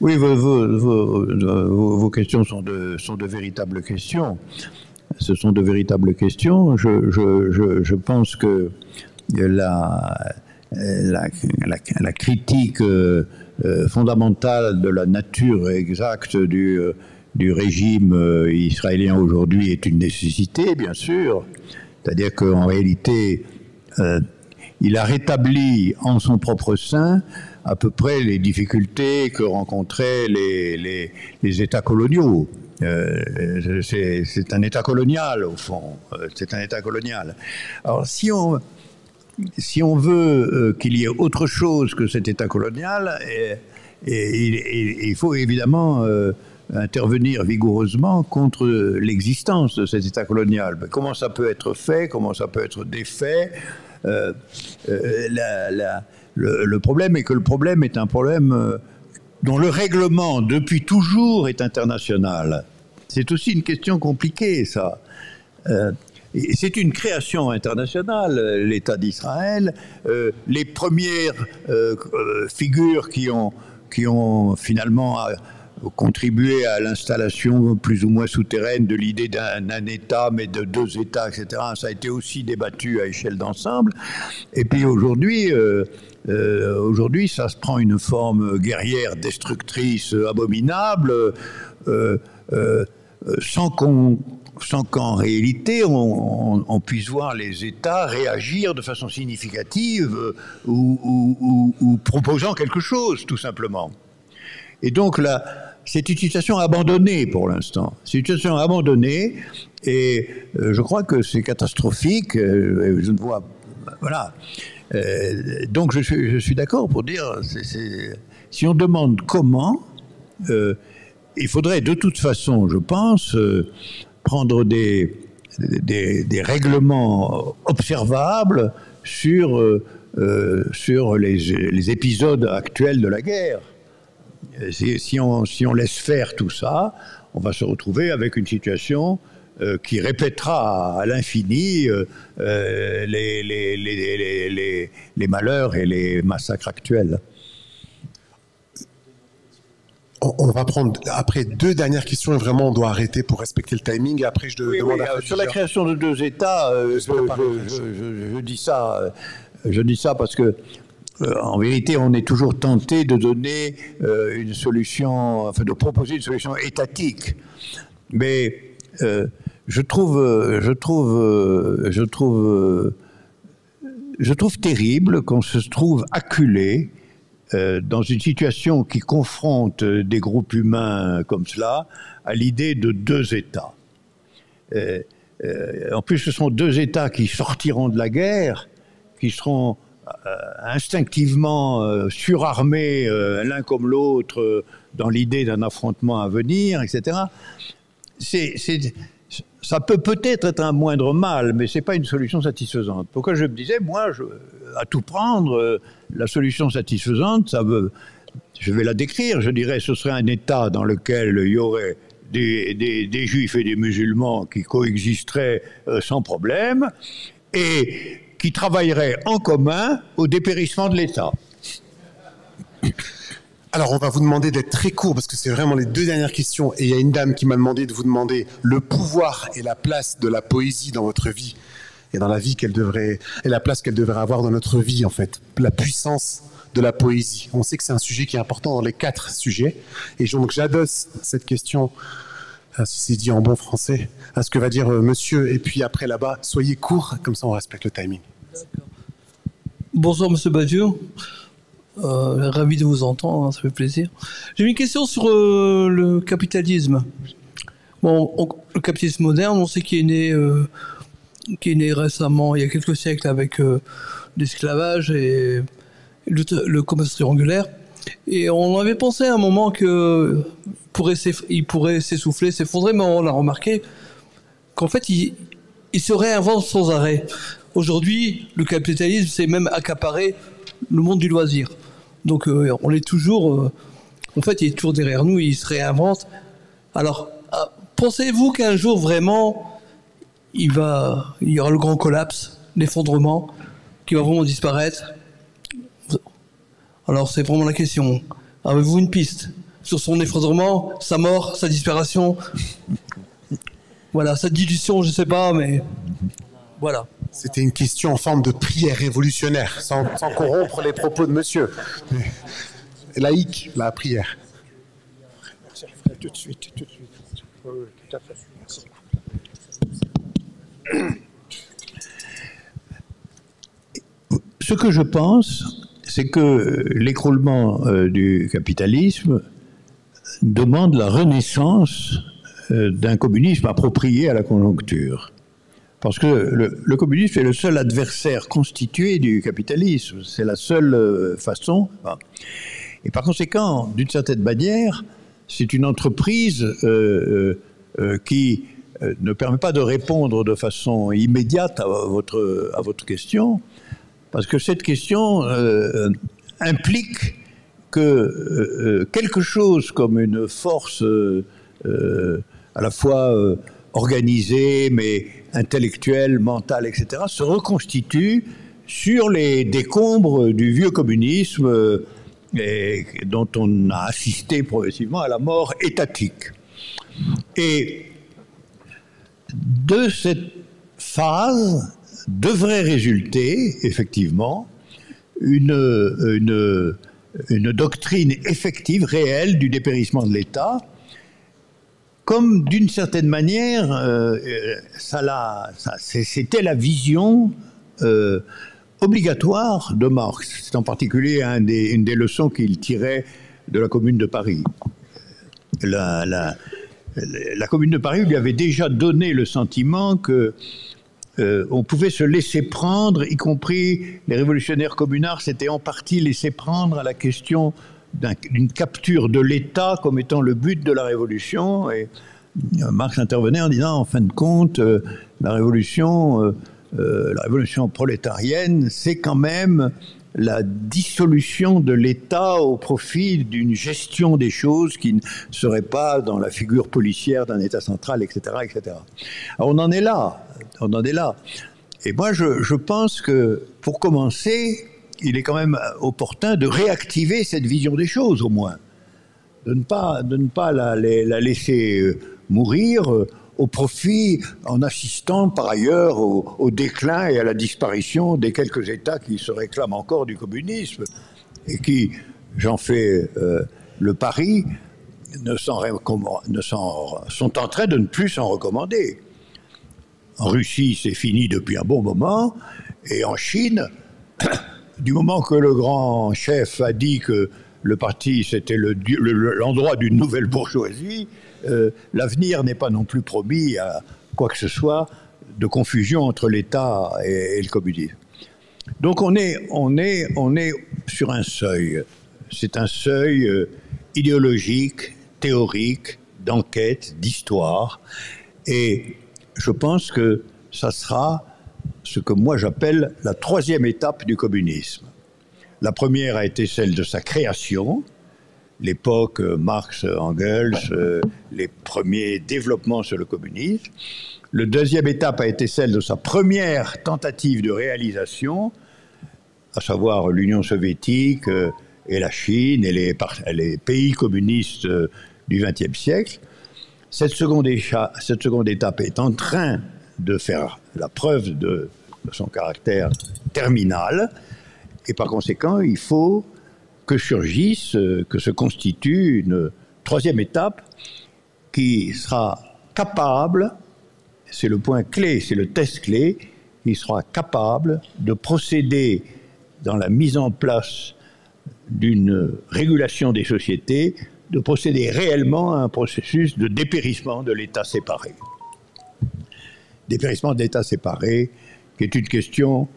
Oui, vos questions sont de véritables questions. Ce sont de véritables questions. Je pense que la critique fondamentale de la nature exacte du régime israélien aujourd'hui est une nécessité, bien sûr. C'est-à-dire qu'en réalité, il a rétabli en son propre sein à peu près les difficultés que rencontraient les États coloniaux. C'est un État colonial, au fond. C'est un État colonial. Alors, si on veut qu'il y ait autre chose que cet État colonial, il faut évidemment intervenir vigoureusement contre l'existence de cet État colonial. Mais comment ça peut être fait? Comment ça peut être défait? Le problème est que le problème est un problème dont le règlement, depuis toujours, est international. C'est aussi une question compliquée, ça. C'est une création internationale, l'État d'Israël. Les premières figures qui ont finalement contribué à l'installation plus ou moins souterraine de l'idée d'un État, mais de 2 États, etc., ça a été aussi débattu à échelle d'ensemble. Et puis aujourd'hui, ça se prend une forme guerrière, destructrice, abominable, sans qu'en réalité on puisse voir les États réagir de façon significative ou proposant quelque chose, tout simplement. Et donc c'est une situation abandonnée pour l'instant. C'est une situation abandonnée et je crois que c'est catastrophique. Je ne vois... Voilà. Donc je suis d'accord pour dire, si on demande comment, il faudrait de toute façon, je pense, prendre des règlements observables sur les épisodes actuels de la guerre. Si on laisse faire tout ça, on va se retrouver avec une situation qui répétera à l'infini les malheurs et les massacres actuels. On va prendre après 2 dernières questions et vraiment on doit arrêter pour respecter le timing. Et après je demande à sur la création de 2 États, je dis ça parce que en vérité, on est toujours tenté de donner une solution, enfin de proposer une solution étatique. Mais je trouve terrible qu'on se trouve acculé dans une situation qui confronte des groupes humains comme cela à l'idée de 2 États. En plus, ce sont 2 États qui sortiront de la guerre, qui seront instinctivement surarmés l'un comme l'autre dans l'idée d'un affrontement à venir, etc. Ça peut peut-être être un moindre mal, mais c'est pas une solution satisfaisante. Pourquoi je me disais, moi, à tout prendre, la solution satisfaisante, je vais la décrire, je dirais, ce serait un État dans lequel il y aurait des juifs et des musulmans qui coexisteraient sans problème et qui travailleraient en commun au dépérissement de l'État. Alors, on va vous demander d'être très court parce que c'est vraiment les 2 dernières questions. Et il y a une dame qui m'a demandé de vous demander le pouvoir et la place de la poésie dans votre vie et dans la vie qu'elle devrait, et la place qu'elle devrait avoir dans notre vie, en fait. La puissance de la poésie. On sait que c'est un sujet qui est important dans les 4 sujets. Et donc, j'adosse cette question, si c'est dit en bon français, à ce que va dire monsieur. Et puis après, là-bas, soyez court, comme ça on respecte le timing. Bonsoir, monsieur Badiou. Ravi de vous entendre, hein, ça fait plaisir. J'ai une question sur le capitalisme. Bon, le capitalisme moderne, on sait qu'il est né récemment, il y a quelques siècles, avec l'esclavage et le commerce triangulaire. Et on avait pensé à un moment qu'il pourrait s'essouffler, s'effondrer, mais on a remarqué qu'en fait, il se réinvente sans arrêt. Aujourd'hui, le capitalisme s'est même accaparé le monde du loisir. Donc on est toujours... en fait, il est toujours derrière nous, il se réinvente. Alors, pensez-vous qu'un jour, vraiment, il y aura le grand collapse, l'effondrement, qui va vraiment disparaître? Alors, c'est vraiment la question. Avez-vous une piste sur son effondrement, sa mort, sa disparition? Voilà, sa dilution, je ne sais pas, mais... Voilà. C'était une question en forme de prière révolutionnaire, sans corrompre les propos de monsieur. Laïque, la prière. Tout de suite. Oui, tout à fait. Merci. Ce que je pense, c'est que l'écroulement du capitalisme demande la renaissance d'un communisme approprié à la conjoncture. Parce que le communisme est le seul adversaire constitué du capitalisme. C'est la seule façon. Et par conséquent, d'une certaine manière, c'est une entreprise qui ne permet pas de répondre de façon immédiate à votre question, parce que cette question implique que quelque chose comme une force à la fois organisée, mais intellectuelle, mentale, etc., se reconstitue sur les décombres du vieux communisme et dont on a assisté progressivement à la mort étatique. Et de cette phase devrait résulter, effectivement, une doctrine effective, réelle, du dépérissement de l'État, comme d'une certaine manière, c'était la vision obligatoire de Marx. C'est en particulier une des leçons qu'il tirait de la Commune de Paris. La Commune de Paris lui avait déjà donné le sentiment que on pouvait se laisser prendre, y compris les révolutionnaires communards s'étaient en partie laissés prendre à la question d'une capture de l'État comme étant le but de la révolution. Et Marx intervenait en disant, en fin de compte, la révolution prolétarienne, c'est quand même la dissolution de l'État au profit d'une gestion des choses qui ne serait pas dans la figure policière d'un État central, etc., etc. Alors on en est là. Et moi, je pense que, pour commencer, il est quand même opportun de réactiver cette vision des choses, au moins. De ne pas la laisser mourir au profit, en assistant par ailleurs au déclin et à la disparition des quelques États qui se réclament encore du communisme et qui, j'en fais le pari, sont en train de ne plus s'en recommander. En Russie, c'est fini depuis un bon moment, et en Chine, du moment que le grand chef a dit que le parti, c'était l'endroit d'une nouvelle bourgeoisie, l'avenir n'est pas non plus promis à quoi que ce soit de confusion entre l'État et le communisme. Donc on est sur un seuil. C'est un seuil idéologique, théorique, d'enquête, d'histoire. Et je pense que ça sera ce que moi j'appelle la troisième étape du communisme. La première a été celle de sa création. l'époque Marx-Engels, les premiers développements sur le communisme. La deuxième étape a été celle de sa première tentative de réalisation, à savoir l'Union soviétique et la Chine et les pays communistes du XXe siècle. Cette seconde étape est en train de faire la preuve de son caractère terminal, et par conséquent, il faut que surgisse, que se constitue une troisième étape qui sera capable, c'est le point clé, c'est le test clé, qui sera capable de procéder dans la mise en place d'une régulation des sociétés, de procéder réellement à un processus de dépérissement de l'État séparé. Dépérissement de l'État séparé, qui est une question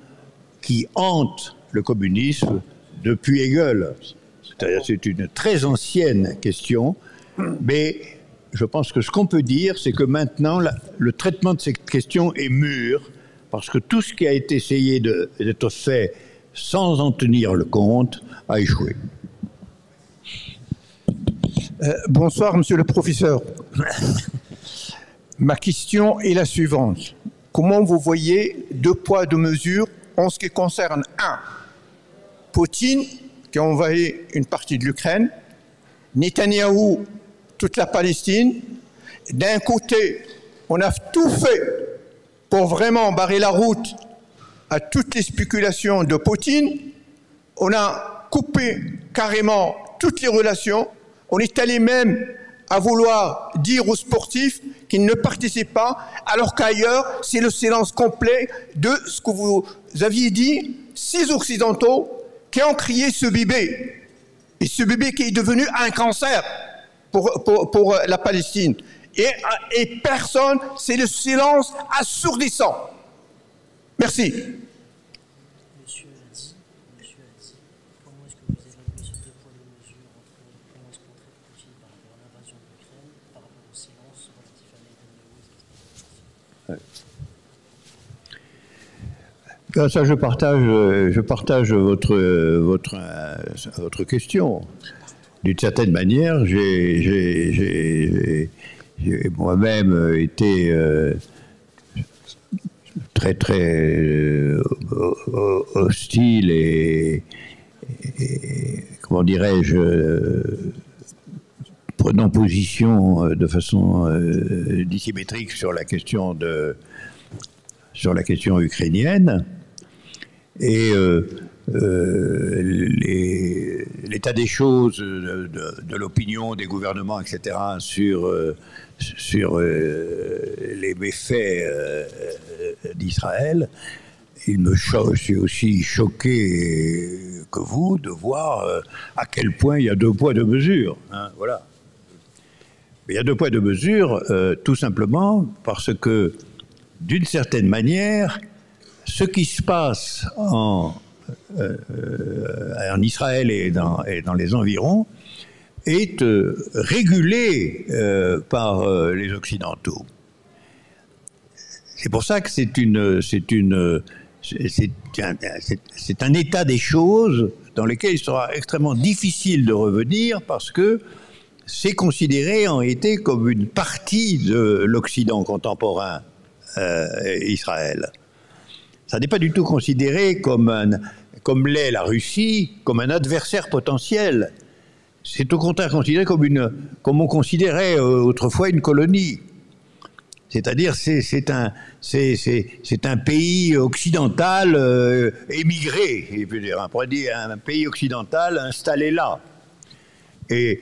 qui hante le communisme depuis Hegel. C'est-à-dire c'est une très ancienne question, mais je pense que ce qu'on peut dire, c'est que maintenant, le traitement de cette question est mûr, parce que tout ce qui a été essayé d'être fait sans en tenir le compte a échoué. Bonsoir, monsieur le professeur. Ma question est la suivante. Comment vous voyez deux poids, deux mesures en ce qui concerne, un, Poutine, qui a envahi une partie de l'Ukraine, Netanyahou, toute la Palestine. D'un côté, on a tout fait pour vraiment barrer la route à toutes les spéculations de Poutine. On a coupé carrément toutes les relations. On est allé même à vouloir dire aux sportifs qu'ils ne participent pas, alors qu'ailleurs, c'est le silence complet de ce que vous aviez dit, 6 Occidentaux qui ont crié ce bébé. Et ce bébé qui est devenu un cancer pour la Palestine. Et personne, c'est le silence assourdissant. Merci. Monsieur a dit, comment est-ce que vous évaluez ce deux poids, deux mesures entre comment est-ce qu'on traite Poutine par rapport à l'invasion de l'Ukraine, par rapport au silence relatif à Netanyahou, etc. Ça, je partage votre question. D'une certaine manière, j'ai moi-même été très hostile et comment dirais-je, prenant position de façon dissymétrique sur la question ukrainienne. Et l'état des choses de l'opinion, des gouvernements, etc., sur les méfaits d'Israël, je suis aussi choqué que vous de voir à quel point il y a deux poids, deux mesures. Hein, voilà. Mais il y a deux poids, deux mesures, tout simplement parce que, d'une certaine manière, ce qui se passe en Israël et dans les environs est régulé par les Occidentaux. C'est pour ça que c'est un état des choses dans lequel il sera extrêmement difficile de revenir parce que c'est considéré en réalité comme une partie de l'Occident contemporain Israël. Ça n'est pas du tout considéré comme l'est la Russie, comme un adversaire potentiel. C'est au contraire considéré comme on considérait autrefois une colonie. C'est-à-dire c'est un pays occidental émigré, je veux dire, on pourrait dire un pays occidental installé là. Et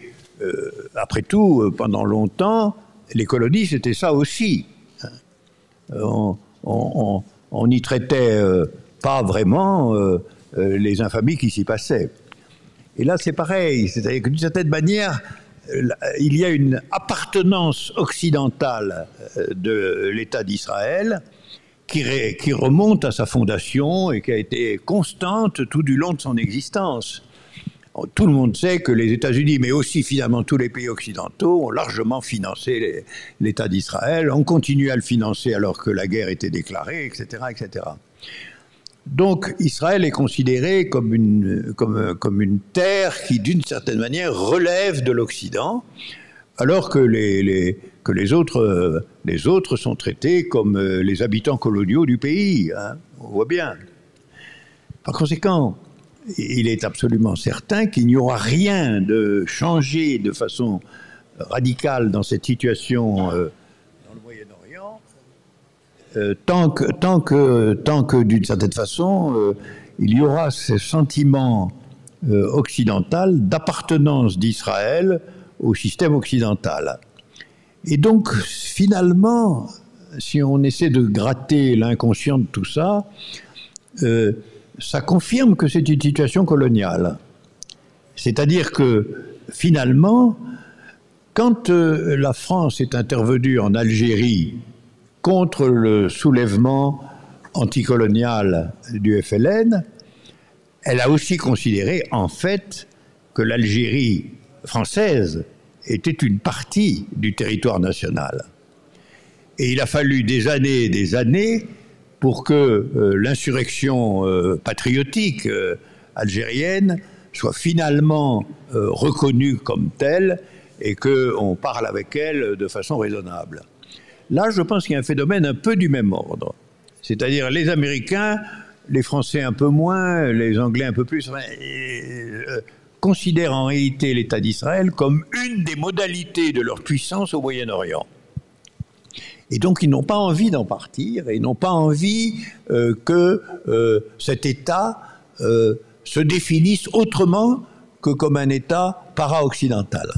après tout, pendant longtemps, les colonies c'était ça aussi. On n'y traitait pas vraiment les infamies qui s'y passaient. Et là, c'est pareil. C'est-à-dire que d'une certaine manière, il y a une appartenance occidentale de l'État d'Israël qui remonte à sa fondation et qui a été constante tout du long de son existence. Tout le monde sait que les États-Unis, mais aussi finalement tous les pays occidentaux, ont largement financé l'État d'Israël, ont continué à le financer alors que la guerre était déclarée, etc., etc. Donc Israël est considéré comme une terre qui, d'une certaine manière, relève de l'Occident, alors que les autres sont traités comme les habitants coloniaux du pays. Hein, on voit bien. Par conséquent, il est absolument certain qu'il n'y aura rien de changé de façon radicale dans cette situation dans le Moyen-Orient, tant que d'une certaine façon, il y aura ce sentiment occidental d'appartenance d'Israël au système occidental. Et donc, finalement, si on essaie de gratter l'inconscient de tout ça, ça confirme que c'est une situation coloniale. C'est-à-dire que, finalement, quand la France est intervenue en Algérie contre le soulèvement anticolonial du FLN, elle a aussi considéré, en fait, que l'Algérie française était une partie du territoire national. Et il a fallu des années et des années pour que l'insurrection patriotique algérienne soit finalement reconnue comme telle et qu'on parle avec elle de façon raisonnable. Là, je pense qu'il y a un phénomène un peu du même ordre. C'est-à-dire les Américains, les Français un peu moins, les Anglais un peu plus, considèrent en réalité l'État d'Israël comme une des modalités de leur puissance au Moyen-Orient. Et donc ils n'ont pas envie d'en partir, et ils n'ont pas envie que cet État se définisse autrement que comme un État para-occidental.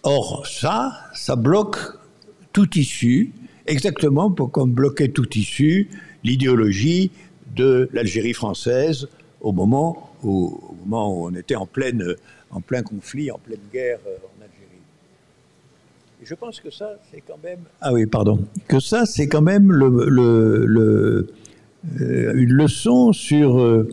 Or ça bloque tout issue, exactement comme bloquait tout issue l'idéologie de l'Algérie française au moment où on était en plein conflit, en pleine guerre en Algérie. Et je pense que ça, c'est quand même... Ah oui, pardon. Que ça, c'est quand même une leçon sur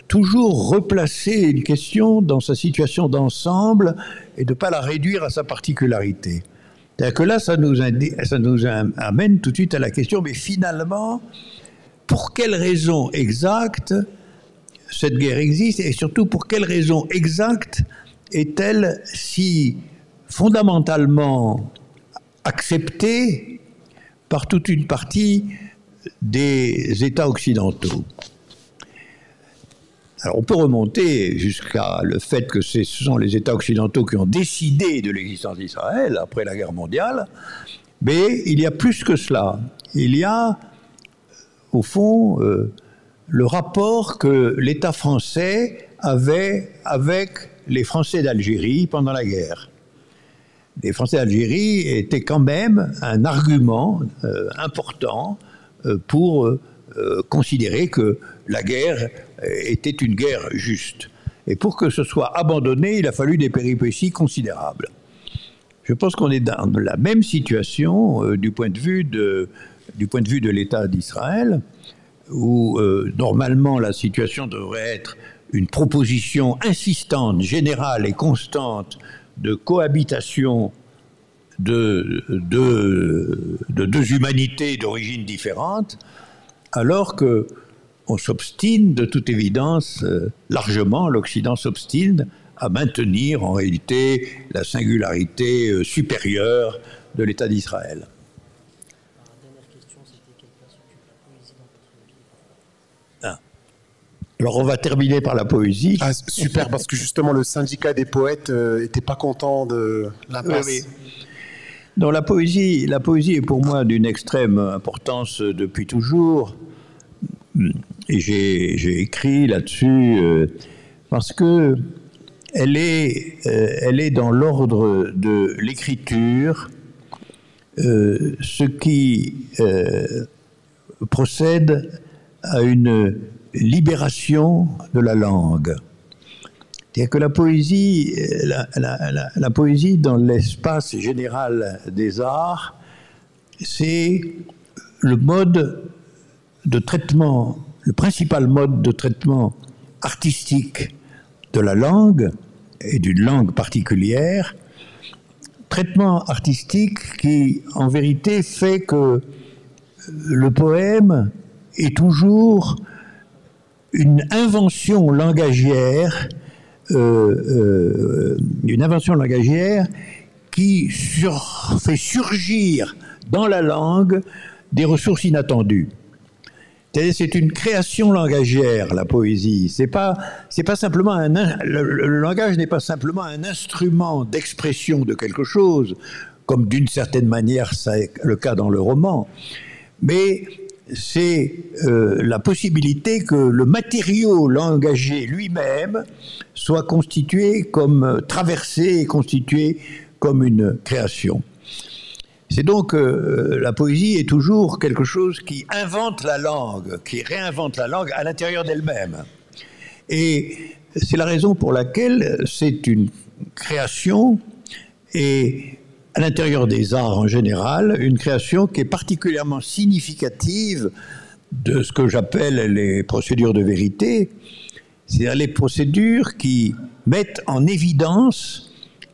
toujours replacer une question dans sa situation d'ensemble et de ne pas la réduire à sa particularité. C'est-à-dire que là, ça nous amène tout de suite à la question, mais finalement, pour quelle raison exacte cette guerre existe, et surtout pour quelle raison exacte est-elle si fondamentalement acceptée par toute une partie des États occidentaux? Alors on peut remonter jusqu'à le fait que ce sont les États occidentaux qui ont décidé de l'existence d'Israël après la guerre mondiale, mais il y a plus que cela. Il y a, au fond, le rapport que l'État français avait avec les Français d'Algérie pendant la guerre. Les Français d'Algérie étaient quand même un argument important pour considérer que la guerre était une guerre juste. Et pour que ce soit abandonné, il a fallu des péripéties considérables. Je pense qu'on est dans la même situation du point de vue de l'État d'Israël, où normalement la situation devrait être une proposition insistante, générale et constante de cohabitation de deux humanités d'origine différente, alors que on s'obstine, de toute évidence, largement, l'Occident s'obstine à maintenir en réalité la singularité supérieure de l'État d'Israël. Alors on va terminer par la poésie. Ah, super, parce que justement le syndicat des poètes n'était pas content de la passe. Oui. Donc la poésie est pour moi d'une extrême importance depuis toujours. Et j'ai écrit là-dessus parce que elle est dans l'ordre de l'écriture, ce qui procède à une libération de la langue. C'est-à-dire que la poésie dans l'espace général des arts, c'est le mode de traitement, le principal mode de traitement artistique de la langue et d'une langue particulière, traitement artistique qui, en vérité, fait que le poème est toujours une invention langagière, qui fait surgir dans la langue des ressources inattendues. C'est une création langagière, la poésie. C'est pas simplement le langage n'est pas simplement un instrument d'expression de quelque chose, comme d'une certaine manière c'est le cas dans le roman, mais c'est la possibilité que le matériau langagier lui-même soit constitué comme traversé et constitué comme une création. C'est donc la poésie est toujours quelque chose qui invente la langue, qui réinvente la langue à l'intérieur d'elle-même. Et c'est la raison pour laquelle c'est une création, et à l'intérieur des arts en général, une création qui est particulièrement significative de ce que j'appelle les procédures de vérité, c'est-à-dire les procédures qui mettent en évidence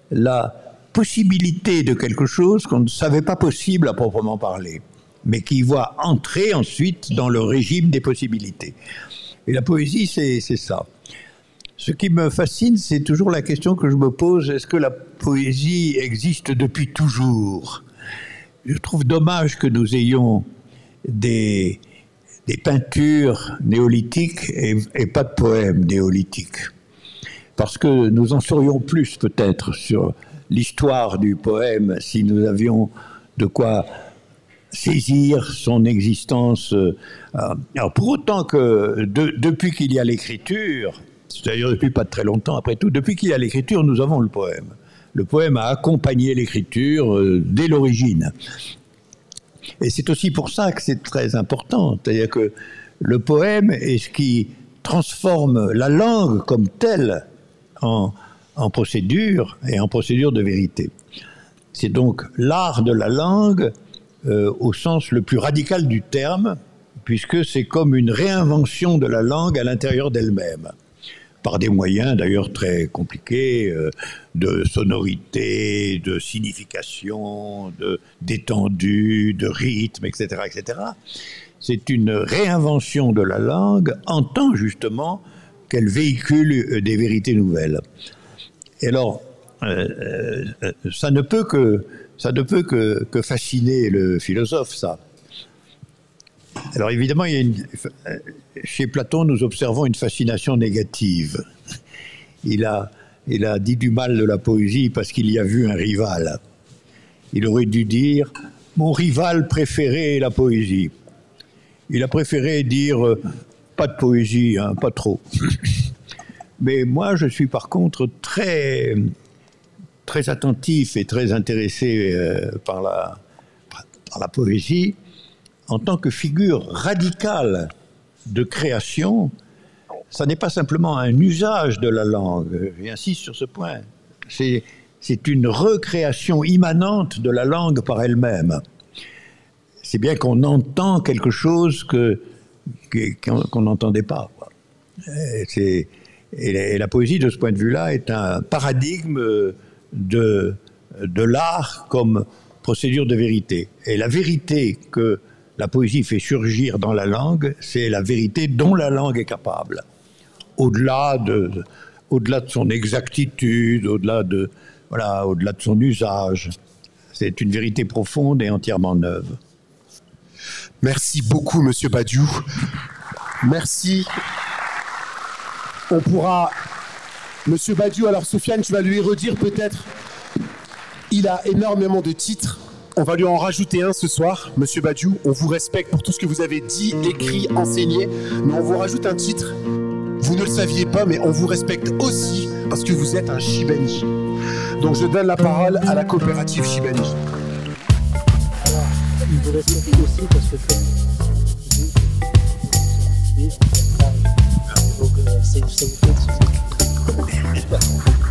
la possibilité de quelque chose qu'on ne savait pas possible à proprement parler, mais qui voit entrer ensuite dans le régime des possibilités. Et la poésie, c'est ça. Ce qui me fascine, c'est toujours la question que je me pose, est-ce que la poésie existe depuis toujours? Je trouve dommage que nous ayons des peintures néolithiques et pas de poèmes néolithiques. Parce que nous en saurions plus peut-être sur l'histoire du poème si nous avions de quoi saisir son existence. Alors pour autant que depuis qu'il y a l'écriture, c'est-à-dire depuis pas très longtemps après tout, depuis qu'il y a l'écriture, nous avons le poème. Le poème a accompagné l'écriture dès l'origine. Et c'est aussi pour ça que c'est très important. C'est-à-dire que le poème est ce qui transforme la langue comme telle en procédure et en procédure de vérité. C'est donc l'art de la langue au sens le plus radical du terme, puisque c'est comme une réinvention de la langue à l'intérieur d'elle-même, par des moyens d'ailleurs très compliqués, de sonorité, de signification, d'étendue, de rythme, etc., etc. C'est une réinvention de la langue en tant justement qu'elle véhicule des vérités nouvelles. Et alors, ça ne peut que fasciner le philosophe, ça. Alors évidemment, chez Platon, nous observons une fascination négative. Il a dit du mal de la poésie parce qu'il y a vu un rival. Il aurait dû dire « mon rival préféré est la poésie ». Il a préféré dire « pas de poésie, hein, pas trop ». Mais moi, je suis par contre très attentif et très intéressé par la poésie en tant que figure radicale de création. Ça n'est pas simplement un usage de la langue, j'insiste sur ce point. C'est une recréation immanente de la langue par elle-même. C'est bien qu'on entend quelque chose qu'on n'entendait pas, quoi. Et la poésie, de ce point de vue-là, est un paradigme de l'art comme procédure de vérité. Et la vérité que la poésie fait surgir dans la langue, c'est la vérité dont la langue est capable. Au-delà de son exactitude, au-delà de son usage. C'est une vérité profonde et entièrement neuve. Merci beaucoup, Monsieur Badiou. Merci. On pourra... Monsieur Badiou, alors Sofiane, tu vas lui redire peut-être. Il a énormément de titres. On va lui en rajouter un ce soir. Monsieur Badiou, on vous respecte pour tout ce que vous avez dit, écrit, enseigné. Mais on vous rajoute un titre. Vous ne le saviez pas, mais on vous respecte aussi parce que vous êtes un Shibani. Donc je donne la parole à la coopérative Shibani. Alors, il vous respecte aussi parce que donc ça vous fait